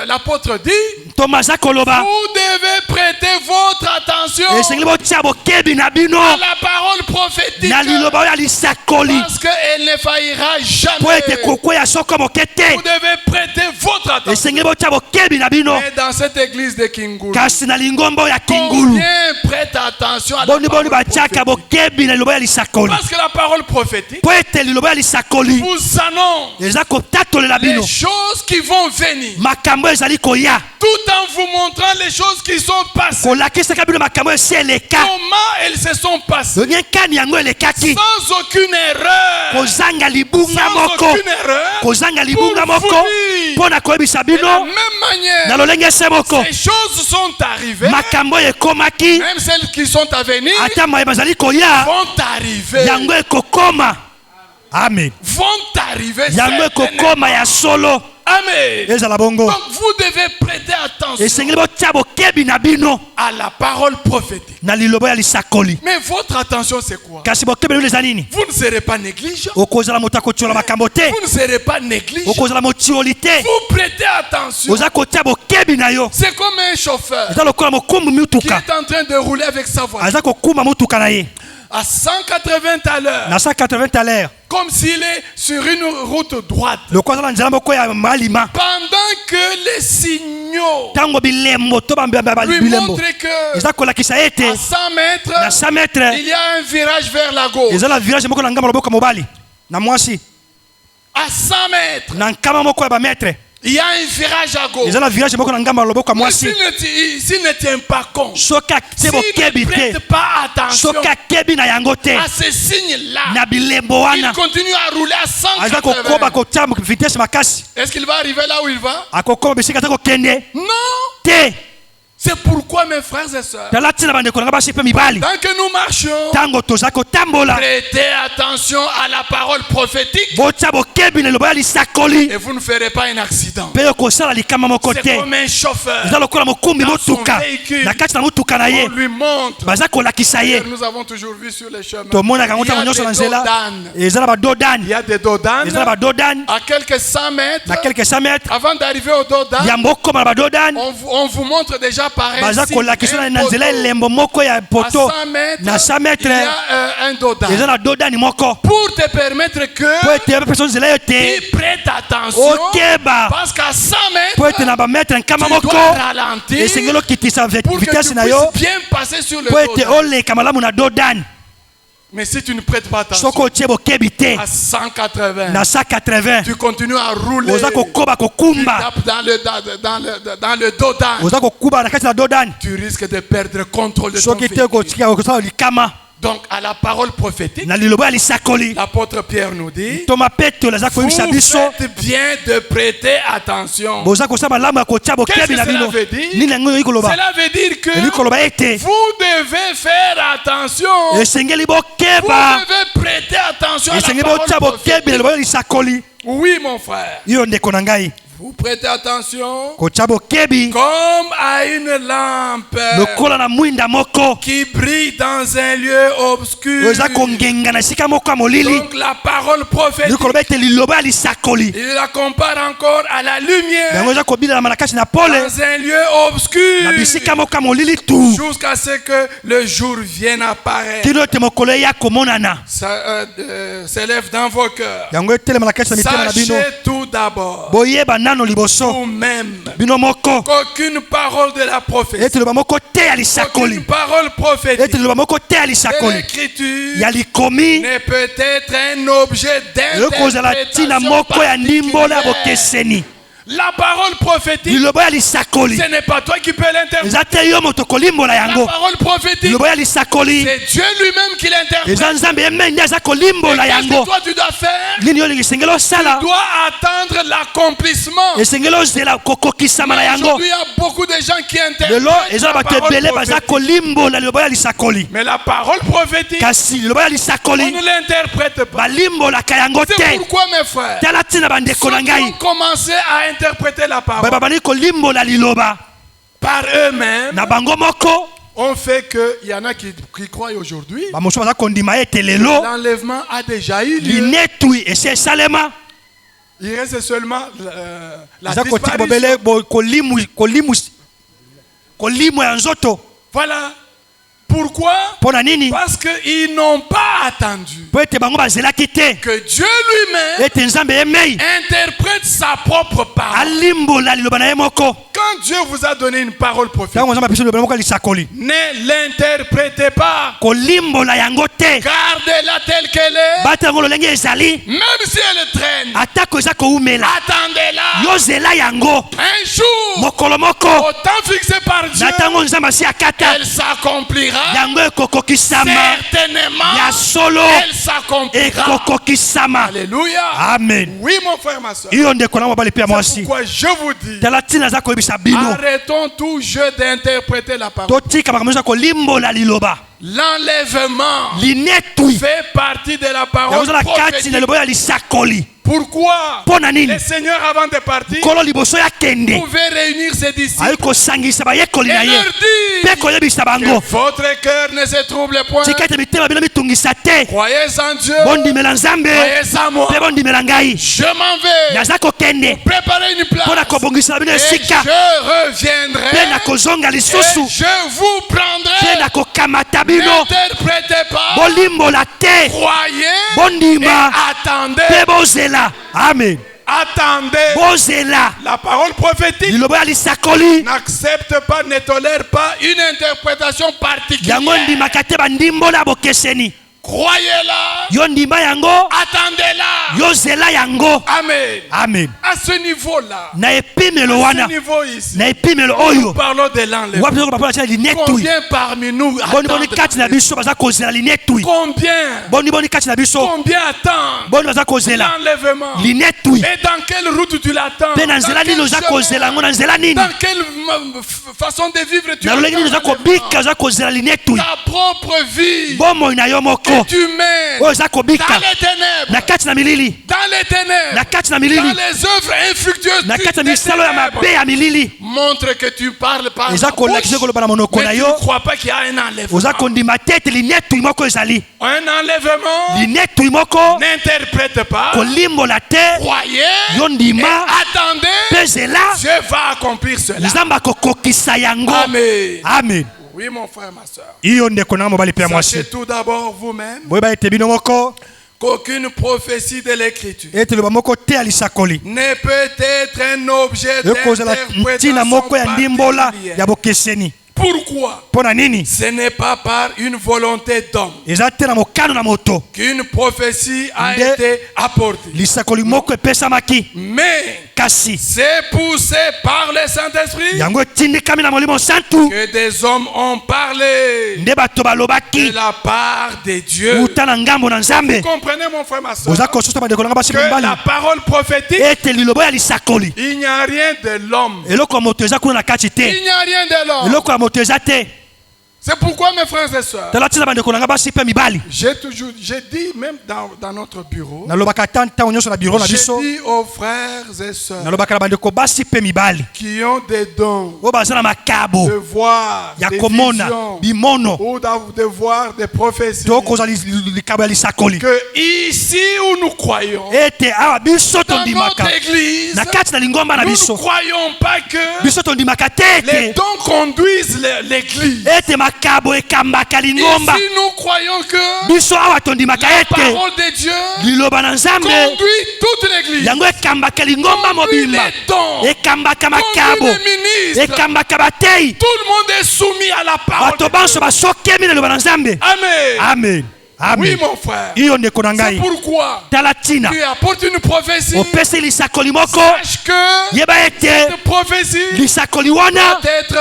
l'apôtre dit, ntoma aza koloba vous devez prêter votre attention esengeli botia bokebi na bino à la parole prophétique, na lilobo ya lisakoli parce qu'elle ne faillira po ete jamais. kokweya soko moke te. Vous devez prêter votre attention. esengeli botia bokebi na bino. Et dans cette église de Kingulu, kasi na lingombo ya kingulu combien prête attention à la boni boni parole batiaka prophétique? bokebi na lilobo ya lisakoli, Parce que la parole prophétique po ete lilobo ya lisakoli vous annonce eza kotatolela les bino choses qui vont venir, makambo ezali koya, tout en vous montrant les choses qui sont passées. kolakisaka bino makambo esi eleka, Comment elles se sont passées, loniekani yango elekaki, sans aucune erreur, kozanga libunga sans moko, aucune erreur, kozanga libunga pour moko vous dire mpo na koyebisa de la bino même na manière. lolenge ese moko Ces choses sont arrivées, makambo oyo ekomaki, même celles qui sont à venir ata mayeba azali koya vont arriver, yango ekokoma. Amen. vont arriver yango certainement. ekokoma ya solo, Amen. ezala bongo. Donc vous devez prêter attention esengeli botia bokebi na bino à la parole prophétique. na lilobo ya lisakoli. Mais votre attention, c'est quoi? kasi bokebi na bino eza nini? Vous ne serez pas négligent. okozala moto akotiola makambo te, Vous ne serez pas négligent. okozala motioli te, Vous prêtez attention. oza kotia bokebi na yo. C'est comme un chauffeur eza lokola mokumbi qui mutuka est en train de rouler avec sa voiture aza kokuma mutuka na ye à 180 à l'heure, na 180 à l'heure, comme s'il est sur une route droite. lokola aza na nzela moko ya malima, Pendant que les signaux ntango bilembo to lui bilembo montrent que eza kolakisa ete à 100 mètres, na 100 mètres il y a un virage vers la gauche. eza na village moko na ngamba loboko ya mobali na mwasi, À 100 mètres, na nkama moko ya bametre il y a un virage à gauche. eza na village moko na ngamba ya loboko ya Mais mwasi. s'il ne tient pas compte, soki atie s'il bokebi ne te, prête pas attention soki akebi na yango te, à ces signes-là, na bilembo il wana continue à rouler à aza kokoba 180. kotia vitesse makasi, Est-ce qu'il va arriver là où il va? akokoba bisika aza kokende Non. te. C'est pourquoi, mes frères et sœurs, tala ntina bandeko na nga basi mpe mibali, tant que nous marchons, ntango toza kotambola prêtez attention à la parole prophétique botia bokebi na lilobo ya lisakoli, et vous ne ferez pas un accident. mpe okosala likama moko C'est te. comme un chauffeur. eza lokola mokumbi Dans son motuka véhicule, na kati na motuka na ye On lui montre. baza kolakisa ye. Nous avons toujours vu sur les chemins. tomonaka yango Il y a ntango nyonso na des nzela dodanes. eza na Il badodani, y a des dodanes. eza na badodani À quelques 100 mètres, na quelques 100 mètres avant d'arriver au dodan, yambo okoma na badodani on vous montre déjà par baza un signe, kolakisa na un nzela poteau. elembo moko ya À poto 100 mètres, na 100 il y mètres a un dodan. eza na dodani moko Pour te permettre po que ete bapeso nzela yo te tu prêtes attention. okeba Parce qu'à 100 po ete mètres, na bametre nkama tu moko dois ralentir esengeli okitisa pour que tu vitese na puisses yo bien passer sur le po ete dodan. oleka malamu na dodani. Mais si tu ne prêtes pas attention, Soko otie bokebi te à 180, na 180 tu continues à rouler. oza kokoba Tu kokumba tapes dans le dodan. oza kokuba na kati na dodani Tu risques de perdre le contrôle de ton soki te véhicule. kotika kosala likama Donc, à la parole prophétique, na liloba ya lisakoli l'apôtre Pierre nous dit, toma petelo aza vous koyebisa biso faites bien de prêter attention. boza kosala malamu ya kotia bokebi Qu'est-ce na que bino cela veut dire? nini yango eyi koloba Cela veut dire que eyi koloba ete vous devez faire attention. esengeli Vous bokeba devez prêter attention à la esengeli parole botia bokebi na prophétique. liloba ya lisakoli Oui, mon frère. yo ndeko na ngai Vous prêtez attention kotia bokebi comme à une lampe lokola na mwinda moko qui brille dans un lieu obscur. oyo eza kongenga na esika moko ya molili Donc la parole prophétique, likoloba ete liloba ya lisakoli il la compare encore à la lumière yango eza kobilana na kati na pole dans un lieu obscur na bisika moko ya molili tu jusqu'à ce que le jour vienne apparaître. kino ete mokolo eya komonana Ça s'élève dans vos cœurs. yango etelema na kati na mitema na bino Sachez tout d'abord, boyeba nano liboso vous-même, bino moko qu'aucune parole de la prophétie, ete liloba moko te ya lisakoli aucune parole prophétique ete liloba moko te ya de lisakoli l'écriture ya likomi ne peut être un objet ekozala ntina moko ya ndimbola ya d'interprétation. bokeseni La parole prophétique, liloba ya lisakoli ce n'est pas toi qui peux l'interpréter. eza te yo moto kolimbola La yango parole prophétique, liloba ya lisakoli c'est Dieu lui-même qui l'interprète. eza nzambe ye mende aza Et kolimbola qu'est-ce que yango toi tu dois faire? nini yo lingi esengeli osala Tu dois attendre l'accomplissement. esengeli ozela kokokisama na Mais yango aujourd'hui, il y a beaucoup de gens qui lelo interprètent eza na la bato parole ebele baza prophétique. kolimbola liloba ya lisakoli Mais la parole prophétique, kasi liloba ya on lisakoli ne l'interprète pas. balimbolaka yango C'est te pourquoi, mes frères, tala ntina bandeko na ceux qui ont ngai commencé à interpréter la parole babandi kolimbola liloba par eux-mêmes, na bango moko ont fait qu'il y en a qui croient aujourd'hui. bamosusu baza kondima ete lelo L'enlèvement a déjà eu lieu. linetui esi esalema Il reste seulement la eza kotika disparition. bobele kolimo ya nzoto Voilà. Pourquoi? mpo na nini Parce qu'ils n'ont pas attendu mpo ete bango bazelaki te que Dieu lui-même ete nzambe ye mei interprète sa propre parole. alimbola liloba na ye moko Quand Dieu vous a donné une parole prophétique, ntango nzambe abiso liloba na moko ya lisakoli ne l'interprétez pas. kolimbola yango te Gardez-la telle qu'elle est. bata yango lolenge ezali Même si elle traîne, atako eza koumela attendez-la. yozela yango Un jour, mokolo moko au temps fixé par Dieu, na ntango nzambe asi akata elle s'accomplira. yango ekokokisama Certainement, ya solo elle s'accomplira. ekokokisama Alléluia. amen Oui, mon frère, ma soeur. iyo ndeko na mobali mpe ya C'est mwasi pourquoi je vous dis, tala ntina aza koyebisa bino arrêtons tout jeu d'interpréter la parole. totika makambo nyonso ya kolimbola liloba L'enlèvement linetui fait partie de la yango parole eza na kati na prophétique. liloba ya lisakoli Pourquoi mpo na nini le Seigneur, avant de partir, nkolo liboso ya kende pouvait réunir ses disciples ayi kosangisa bayekoli na et ye leur mpe dire koyebisa que bango votre cœur ne se trouble point. tika ete mitema bino mitungisa te Croyez en Dieu. bondimela nzambe Croyez en moi. mpe bondimela ngai Je m'en vais naza kokende préparer une mpo na place. kobongisela bino Et esika je mpe reviendrai nakozonga et lisusu je vous mpe prendrai. nakokamata bino N'interprétez pas. bolimbola te Croyez et bondima attendez. mpe bozela amen Attendez. bozela La parole prophétique liloba ya lisakoli n'accepte pas, ne tolère pas une interprétation yango particulière. ndimaka te bandimbola ya bokeseni Croyez-la. yo ndima yango Attendez-la. yozela yango Amen. amen À ce niveau-là, na epimelo à wana ce niveau ici, na epimelo nous oyo parlons de l'enlèvement. wapi bapola tia linetui Combien parmi nous boni boni kati na attendent? biso baza kozela linetui Combien? boni boni kati na biso Combien attendent boni baza kozela l'enlèvement? linetui Et dans quelle route tu l'attends? mpe na Dans nzela nini quel oza kozela yango chemin? na nzela nini Dans quelle façon de vivre tu na lolenge nini oza attends kobika oza kozela linetui ta propre vie? bomoi na yo moko moko tu mènes oyo eza kobika dans les ténèbres, na kati na milili dans les ténèbres, na kati na dans milili les œuvres infructueuses na kati na des misalo ya ténèbres. mabe ya milili Montre que tu parles par eza la kolakisa bouche, koloba na monoko mais na tu yo ne crois pas qu'il y a un enlèvement. oza kondima te ete linetui moko ezali Un enlèvement, linetui moko n'interprète pas, kolimbola te croyez yo et ndima attendez, mpe zela Dieu va accomplir cela. nzambe akokokisa yango Amen. amen Oui, mon frère, ma soeur. iyo ndeko na mobali mpe ya mwasi Sachez tout d'abord vous-même boyeba ete bino moko qu'aucune prophétie de l'écriture ete loba moko te ya lisakoli ne peut être un objet ekozala ntina d'interprétation moko ya ndimbola particulière. ya bokeseni Pourquoi? mpo na nini Ce n'est pas par une volonté d'homme eza te na mokano na moto qu'une prophétie a Nde- été apportée, lisakoli moko epesamaki mais kasi c'est poussé par le Saint-Esprit yango etindikami na molimo santu que des hommes ont parlé nde bato de balobaki la part de Dieu. uta na ngambo na nzambe Comprenez, mon frère, ma soeur, oza kosusa bandeko nanga basi que mibali la parole prophétique, ete lilobo ya lisakoli il n'y a rien de l'homme. eloko ya moto eza kuna na kati te Il n'y a rien de l'homme. eloko ya moto eza te C'est pourquoi, mes frères et sœurs, tala tina bandeko nanga basi mpe mibali j'ai dit même dans notre bureau, nalobaka ata ntango nyonso na biro na j'ai biso dit aux frères et sœurs nalobaka na bandeko basi mpe mibali qui ont des dons oyo baza na de makabo voir ya des komona visions bimono ou de voir des prophéties, to kozwa likabo ya lisakoli que ici où nous croyons, ete awa biso dans tondimaka notre église, na kati na lingomba na nous ne biso croyons pas que biso tondimaka te les ete dons conduisent l'église. ete makabo ekambaka lingomba Ici nous croyons que biso awa tondimaka la ete parole de Dieu liloba na nzambe conduit toute l'église, yango ekambaka lingomba conduit mobimba les dons, ekambaka conduit makabo les ministres. ekambaka batei Tout le monde est soumis à la parole bato de Dieu. banso basokemi na liloba na nzambe Amen. amen Oui, amen mon frère. iyo ndeko na C'est ngai pourquoi tala tina tu apportes une prophétie. opesi lisakoli moko Sache que yeba ete cette prophétie lisakoli wana doit être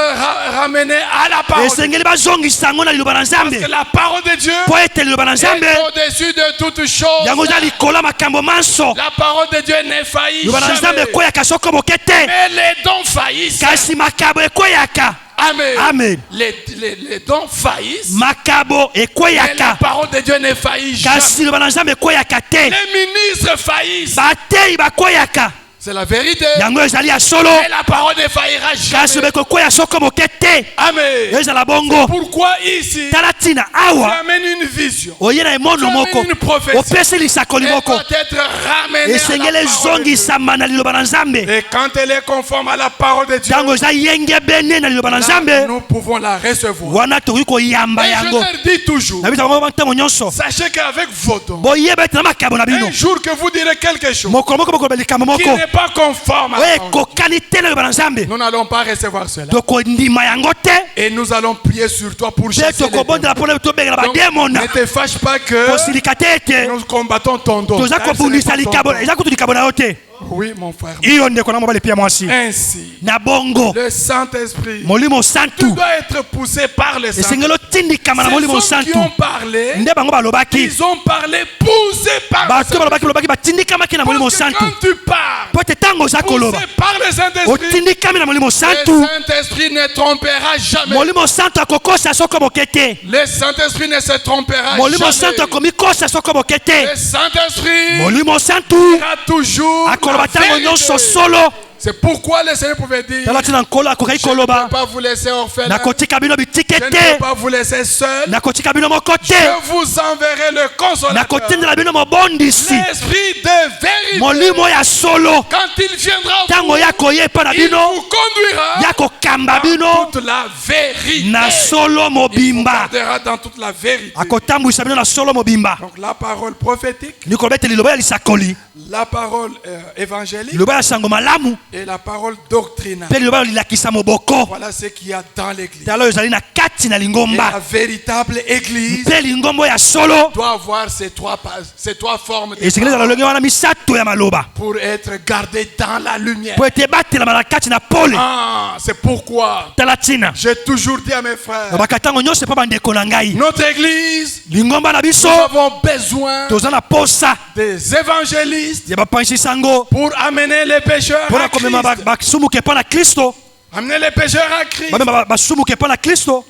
ramenée à la parole. esengeli bazongisa yango na liloba na Parce nzambe que la parole de Dieu mpo ete liloba na nzambe est au-dessus de toute chose. yango eza likolo ya makambo manso La parole de Dieu ne faillit liloba na nzambe jamais. ekweyaka soko moke te Mais les dons faillissent. kasi makabo ekweyaka Amen. amen Les dons faillissent. makabo Mais la ekweyaka parole de Dieu ne faillit jamais. kasi liloba na nzambe ekweyaka te Les ministres faillissent. batei bakweyaka C'est la vérité. yango ezali ya solo Mais la parole ne faillira kasi jamais. bekokweya soko moke te Amen. ezala bongo Pourquoi ici tala tina tu awa amènes une vision? oye na emono moko une prophétie. opesi lisakoli Elle moko doit être ramenée à esengeli la parole de Dieu. ezongisama na liloba na nzambe Et quand elle est conforme à la parole de Dieu, ntango eza yenge bene na liloba na là, nzambe nous pouvons la recevoir. wana tokoki koyamba Et je yango leur dis toujours, nabisa bango ntango nyonso sachez qu'avec vos dons, boyeba ete na makabo na bino un jour que vous direz quelque chose mokolo moko bokoloba likambo qui moko n'est pas conforme à la oyo parole de Dieu, ekokani te na liloba na nzambe nous n'allons pas recevoir cela. tokondima yango te Et nous allons prier sur toi pour mpe chasser les démons. tokobondela mpona tobengela Donc, bademona ne te fâche pas que kosilika te ete nous combattons ton don. toza Car ce n'est kobundisa pas ton likabo don. eza kutu likabo na yo te Oui, mon frère. iyo ndeko na mobali pia mwasi Ainsi, na bongo le Saint-Esprit, molimo tu santu dois être poussé par le Saint-Esprit. esengeli otindikama na Ces molimo hommes qui santu ont parlé, nde bango balobaki ils ont parlé poussé par le bato balobaki batindikamaki na molimo Parce que santu quand tu parles, po ete ntango oza koloba poussé par le Saint-Esprit, otindikami na molimo le santu Saint-Esprit ne trompera jamais. molimo santu akokosa soko moke te Le Saint-Esprit ne se trompera molimo jamais. santu akomikosa soko moke te Le Saint-Esprit molimo santu sera toujours akoloba la ntango nyonso vérité. solo C'est pourquoi le Seigneur pouvait dire, tala tina nkolo akokaki je ne koloba peux pas vous laisser orphelin, nakotika bino bitike je ne te peux pas vous laisser seul, nakotika bino moko te je vous enverrai le consolateur, nakotindela bino mobondisi l'Esprit de vérité. molimo ya solo Quand il viendra, ntango ya koya epa na il bino vous conduira ya kokamba dans bino toute la vérité. na solo Il vous mobimba gardera dans toute la vérité. akotambwisa bino na solo mobimba Donc la parole prophétique, likoloba ete liloba ya lisakoli la parole évangélique liloba ya sango malamu et la parole doctrinale. mpe liloba ya lilakisa moboko Voilà ce qu'il y a dans l'église. tala oyo ezali na kati na Et la lingomba véritable église mpe lingomba ya solo doit avoir ces trois formes de esengeli ezala lolenge wana misato ya maloba pour être gardée dans la lumière. po ete ebatelama na kati na pole Ah, c'est pourquoi tala ntina j'ai toujours dit à mes frères, lobaka ntango nyonso mpo bandeko na ngai notre église, lingomba na nous biso avons besoin toza na posa des évangélistes ya bapanzisi sango pour amener les pécheurs mpona à komema Christ. basumuke mpo na kristo Amener les pécheurs à Christ.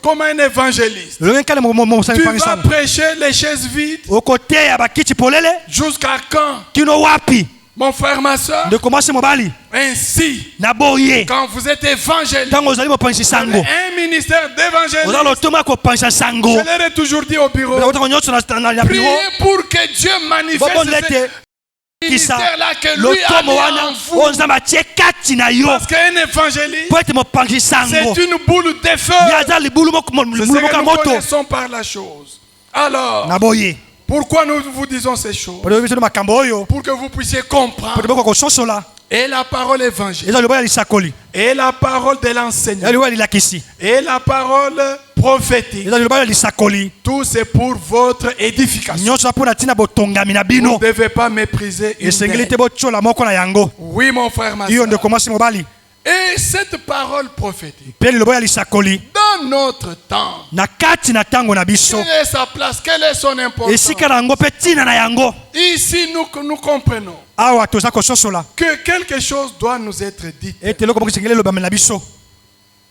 Comme un évangéliste. Tu vas prêcher les chaises vides. Jusqu'à quand? Mon frère, ma soeur. Ainsi, quand vous êtes évangéliste, un ministère d'évangéliste, je l'ai toujours dit au bureau, priez pour que Dieu manifeste ce ministère-là que lui a mis en vous. Parce qu'un évangéliste, c'est une boule de feu. C'est ce que nous connaissons par la chose. Alors, pourquoi nous vous disons ces choses? Pour que vous puissiez comprendre. Et la parole évangélique. Et la parole de l'enseignement. Et la parole prophétique. Tout c'est pour votre édification. Vous ne devez pas mépriser une telle. Oui, mon frère, ma soeur. Et cette parole prophétique, dans notre temps, quelle est sa place, quelle est son importance? Ici, nous comprenons que quelque chose doit nous être dit.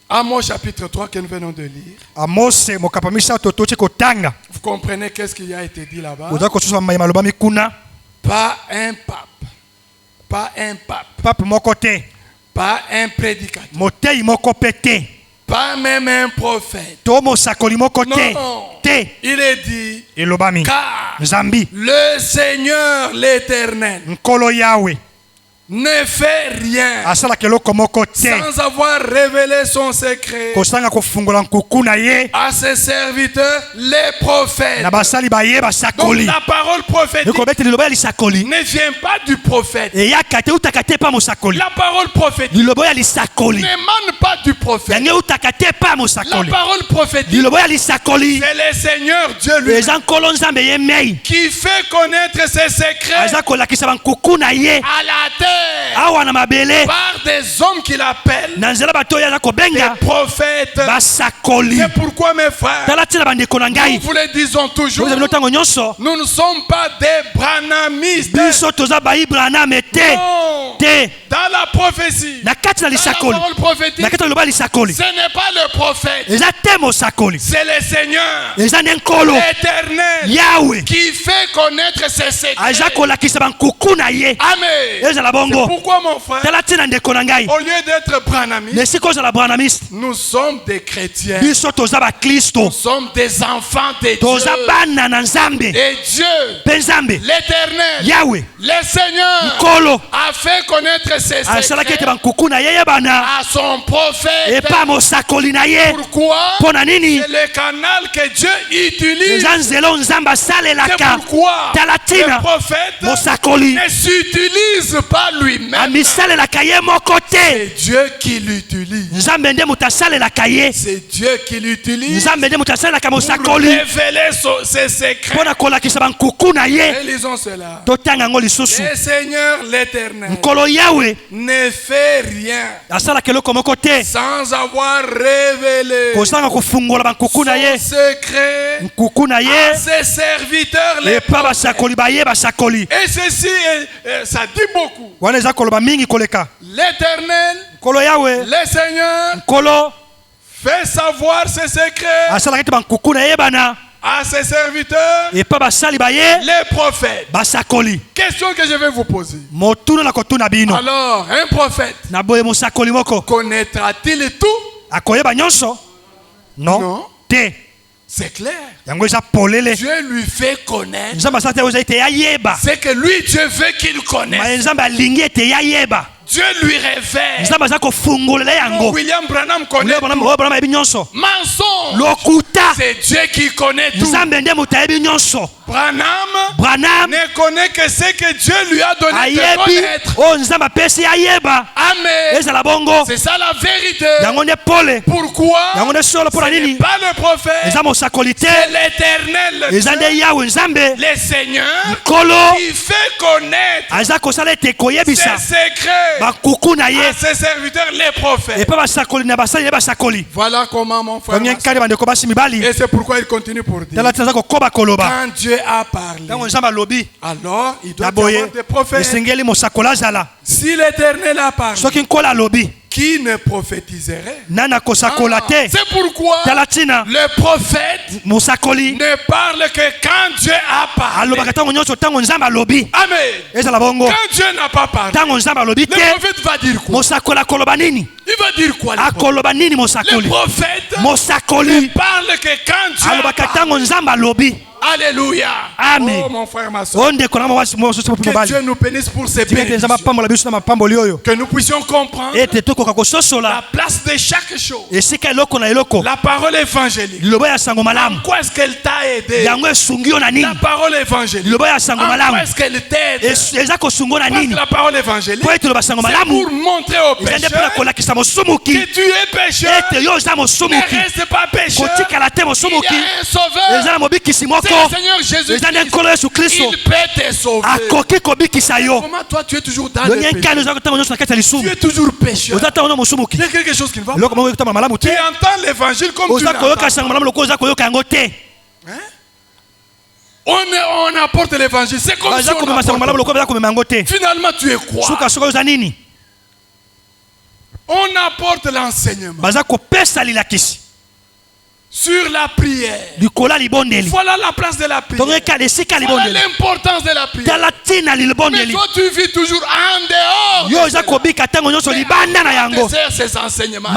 Amos chapitre 3 que nous venons de lire. Vous comprenez qu'est-ce qui a été dit là-bas? Pas un pape. Pas un pape. Pas un prédicateur. Pas même un prophète. Non. Il est dit, car le Seigneur l'Éternel ne fait rien sans avoir révélé son secret à ses serviteurs, les prophètes. Donc la parole prophétique ne vient pas du prophète. La parole prophétique n'émane pas du prophète. La parole prophétique, c'est le Seigneur Dieu lui-même qui fait connaître ses secrets à la terre. Par des hommes qu'il appelle des prophètes. C'est pourquoi mes frères, nous vous le disons toujours, nous ne sommes pas des branhamistes. Non. Dans la prophétie, dans la parole prophétique, ce n'est pas le prophète, c'est le Seigneur l'Éternel qui fait connaître ses secrets. Amen. C'est pourquoi, mon frère, au lieu d'être branhamistes, nous sommes des chrétiens. Nous sommes des enfants de Dieu. Et Dieu, l'Éternel, le Seigneur, a fait connaître ses secrets à son prophète. Pourquoi? C'est le canal que Dieu utilise. C'est pourquoi le prophète ne s'utilise pas lui-même. C'est Dieu qui l'utilise. C'est Dieu qui l'utilise pour révéler ses secrets. Et lisons cela. Le Seigneur l'Éternel ne fait rien sans avoir révélé son secret à ses serviteurs les prophètes. Et ceci, ça dit beaucoup. L'Éternel, le Seigneur, fait savoir ses secrets à ses serviteurs, les prophètes. Question que je vais vous poser. Alors, un prophète connaîtra-t-il tout? Non. C'est clair. Dieu lui fait connaître ce que lui, Dieu veut qu'il connaisse. Dieu lui révèle. William Branham connaît tout. Mensonge. C'est Dieu qui connaît tout. Branham ne connaît que ce que Dieu lui a donné de connaître. Amen. C'est ça la vérité. Pourquoi? Ce n'est pas le prophète. C'est l'Éternel. Le Seigneur qui fait connaître ses secrets à ses serviteurs, les prophètes. Voilà comment, mon frère, et c'est pourquoi il continue pour dire, quand Dieu a parlé, alors il doit y avoir des prophètes. Si l'Éternel a parlé, qui ne prophétiserait. C'est pourquoi le prophète ne parle que quand Dieu a parlé. Amen. Quand Dieu n'a pas parlé, le prophète va dire quoi? Il va dire quoi? Le prophète ne parle que quand Dieu a parlé. Alléluia. Amen. Oh mon frère, ma soeur. Que Dieu nous bénisse pour ces bénédictions. Que nous puissions comprendre la place de chaque chose. La parole évangélique. En quoi est-ce qu'elle t'a aidé? La parole évangélique. En quoi est-ce qu'elle t'aide? Parce que la parole évangélique, c'est pour montrer aux pécheurs que tu es pécheur. Ne reste pas pécheur. Il y a un sauveur. Le Seigneur Jésus-Christ, il peut te sauver. Comment toi tu es toujours dans le péché? Tu es toujours pécheur. Il y a quelque chose qui ne va pas. Tu entends l'évangile comme tu l'entends. On apporte l'évangile. C'est comme si on apporte. Finalement tu es quoi? On apporte l'enseignement sur la prière. Voilà la place de la prière. Voilà l'importance de la prière. Mais toi tu vis toujours en dehors de ces enseignements.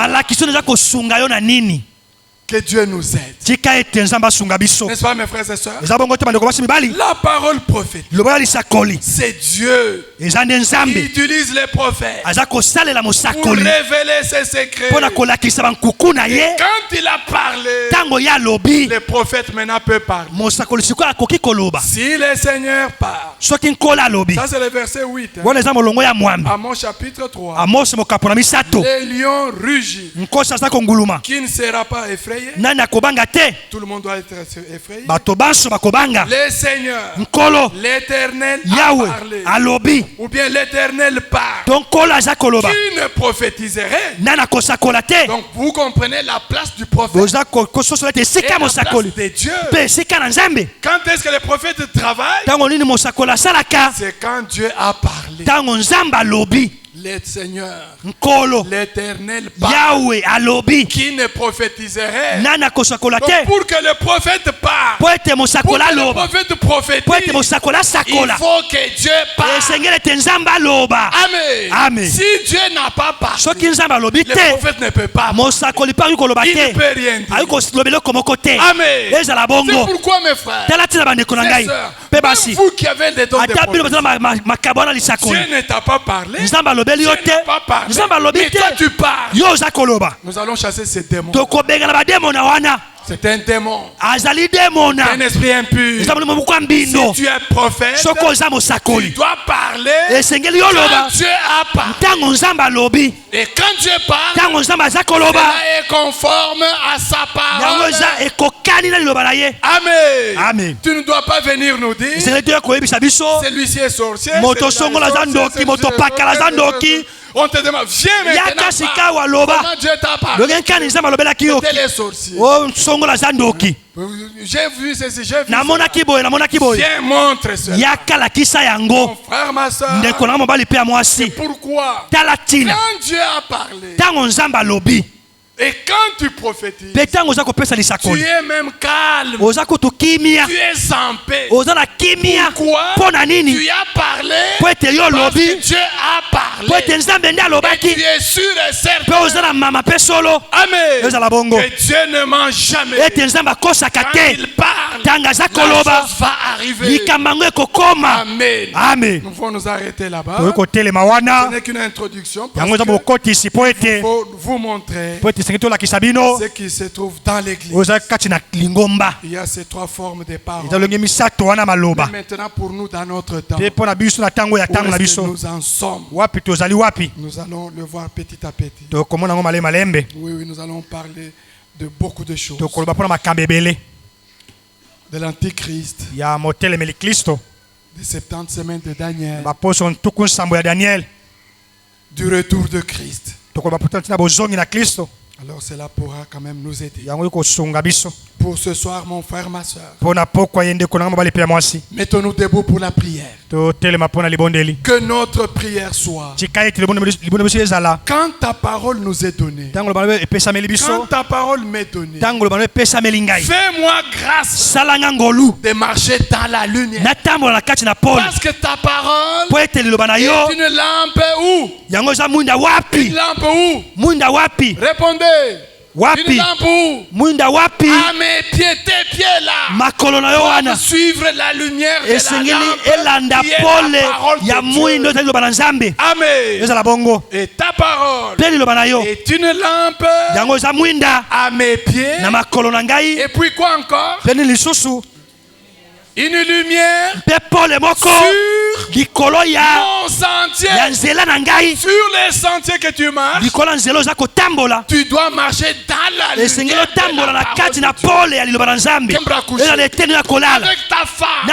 Que Dieu nous aide. N'est-ce pas mes frères et sœurs? La parole prophétique, c'est Dieu qui utilise les prophètes pour révéler ses secrets. Et quand il a parlé, les prophètes maintenant peuvent parler. Si le Seigneur parle, ça c'est le verset 8. Amos chapitre 3. Les lions rugissent. Qui ne sera pas effrayé? Tout le monde doit être effrayé. Le Seigneur, l'Éternel a parlé. Ou bien l'Éternel parle. Qui ne prophétiserait? Donc vous comprenez la place du prophète et la place de Dieu. Quand est-ce que le prophète travaille? C'est quand Dieu a parlé. Le Seieur, l'Éternel parle. Qui ne prophétiserait? Donc pour que le prophète parle, pour que le prophète prophétise, il faut que Dieu parle. Amen. Si Dieu n'a pas parlé, le prophète ne peut pas parler. Il ne peut rien dire. Amen. C'est pourquoi mes frères, mes sœurs, même vous qui avez des dons de prophétie, Dieu ne t'a pas parlé. Mais toi tu parles. Nous allons chasser ces démons. C'est un démon. C'est un esprit impur. Si tu es prophète, tu dois parler quand Dieu a parlé. Et quand Dieu parle, cela est conforme à sa parole. Amen. Tu ne dois pas venir nous dire celui-ci est sorcier. On te demande, viens maintenant. Comment Dieu t'a parlé? C'était les sorciers. J'ai vu ceci, j'ai vu ça. Viens, montre cela. Mon frère, ma soeur. C'est pourquoi, quand Dieu a parlé, et quand tu prophétises, tu es même calme. Tu es sans paix. Pourquoi? Tu as parlé parce que Dieu a parlé. Et tu es sûr et certain. Amen. Que Dieu ne ment jamais. Quand il parle, la chose va arriver. Amen. Nous pouvons nous arrêter là-bas. Ce n'est qu'une introduction parce que faut vous montrer ce qui se trouve dans l'église. Il y a ces trois formes de paroles. Mais maintenant pour nous dans notre temps, où est-ce que nous en sommes? Nous allons le voir petit à petit. Oui, nous allons parler de beaucoup de choses. De l'Antichrist, des 70 semaines de Daniel, du retour de Christ. Alors cela pourra quand même nous aider. Pour ce soir, mon frère, ma soeur, mettons-nous debout pour la prière. Que notre prière soit, quand ta parole nous est donnée, quand ta parole m'est donnée, fais-moi grâce de marcher dans la lumière. Parce que ta parole est une lampe où? Une lampe où? Répondez. Wapi? Une lampe où? Mwinda wapi? À mes pieds, tes pieds là. Makolo na yo wana. Suivre la lumière de la lampe. Elanda pole ya mwindo tali lobana nzambe. Amen. Eza la bongo. Et ta parole est une lampe yango za mwinda à mes pieds. Na makolo na ngai. Et puis quoi encore? Peni lisusu. Une lumière sur mon sentier. Sur les sentiers que tu marches, tu dois marcher dans la lumière de la parole de Dieu. Avec ta femme,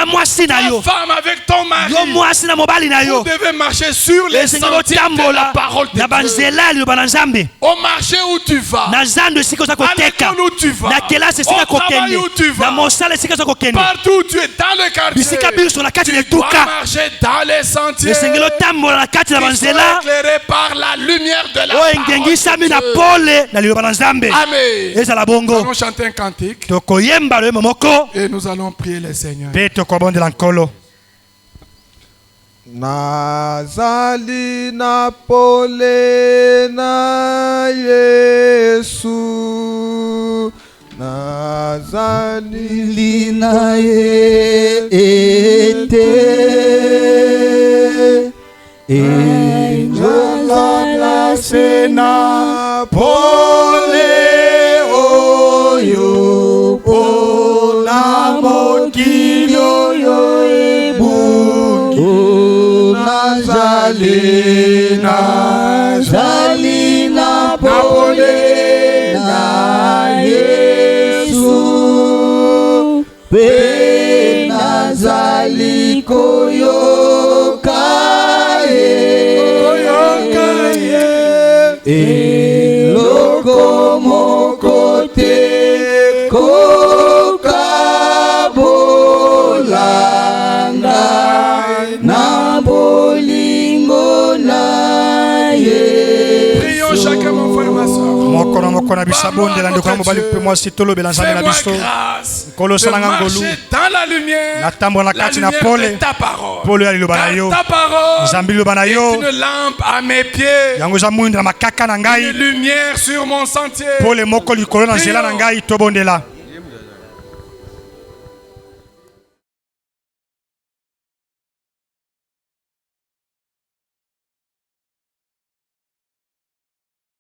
avec ton mari, vous devez marcher sur les sentiers de la parole de Dieu. Au marché où tu vas, à l'école où tu vas, au travail où tu vas, partout où tu es dans le quartier, tu dois marcher dans les sentiers qui sont éclairés par la lumière de la parole de Dieu. Amen. Nous allons chanter un cantique et nous allons prier le Seigneur. Nazali na pole na Yesu, nazali na ete, enjala sena pole oyo pona mokili oyo ebu. Nazali na pole na Yesu, pe nazali koyoka eloko moko te kokabolanga na bolingo na ye. Prions chacun, mon frère, ma soeur. Fais-moi grâce de marcher dans la lumière de ta parole. Car ta parole est une lampe à mes pieds, une lumière sur mon sentier.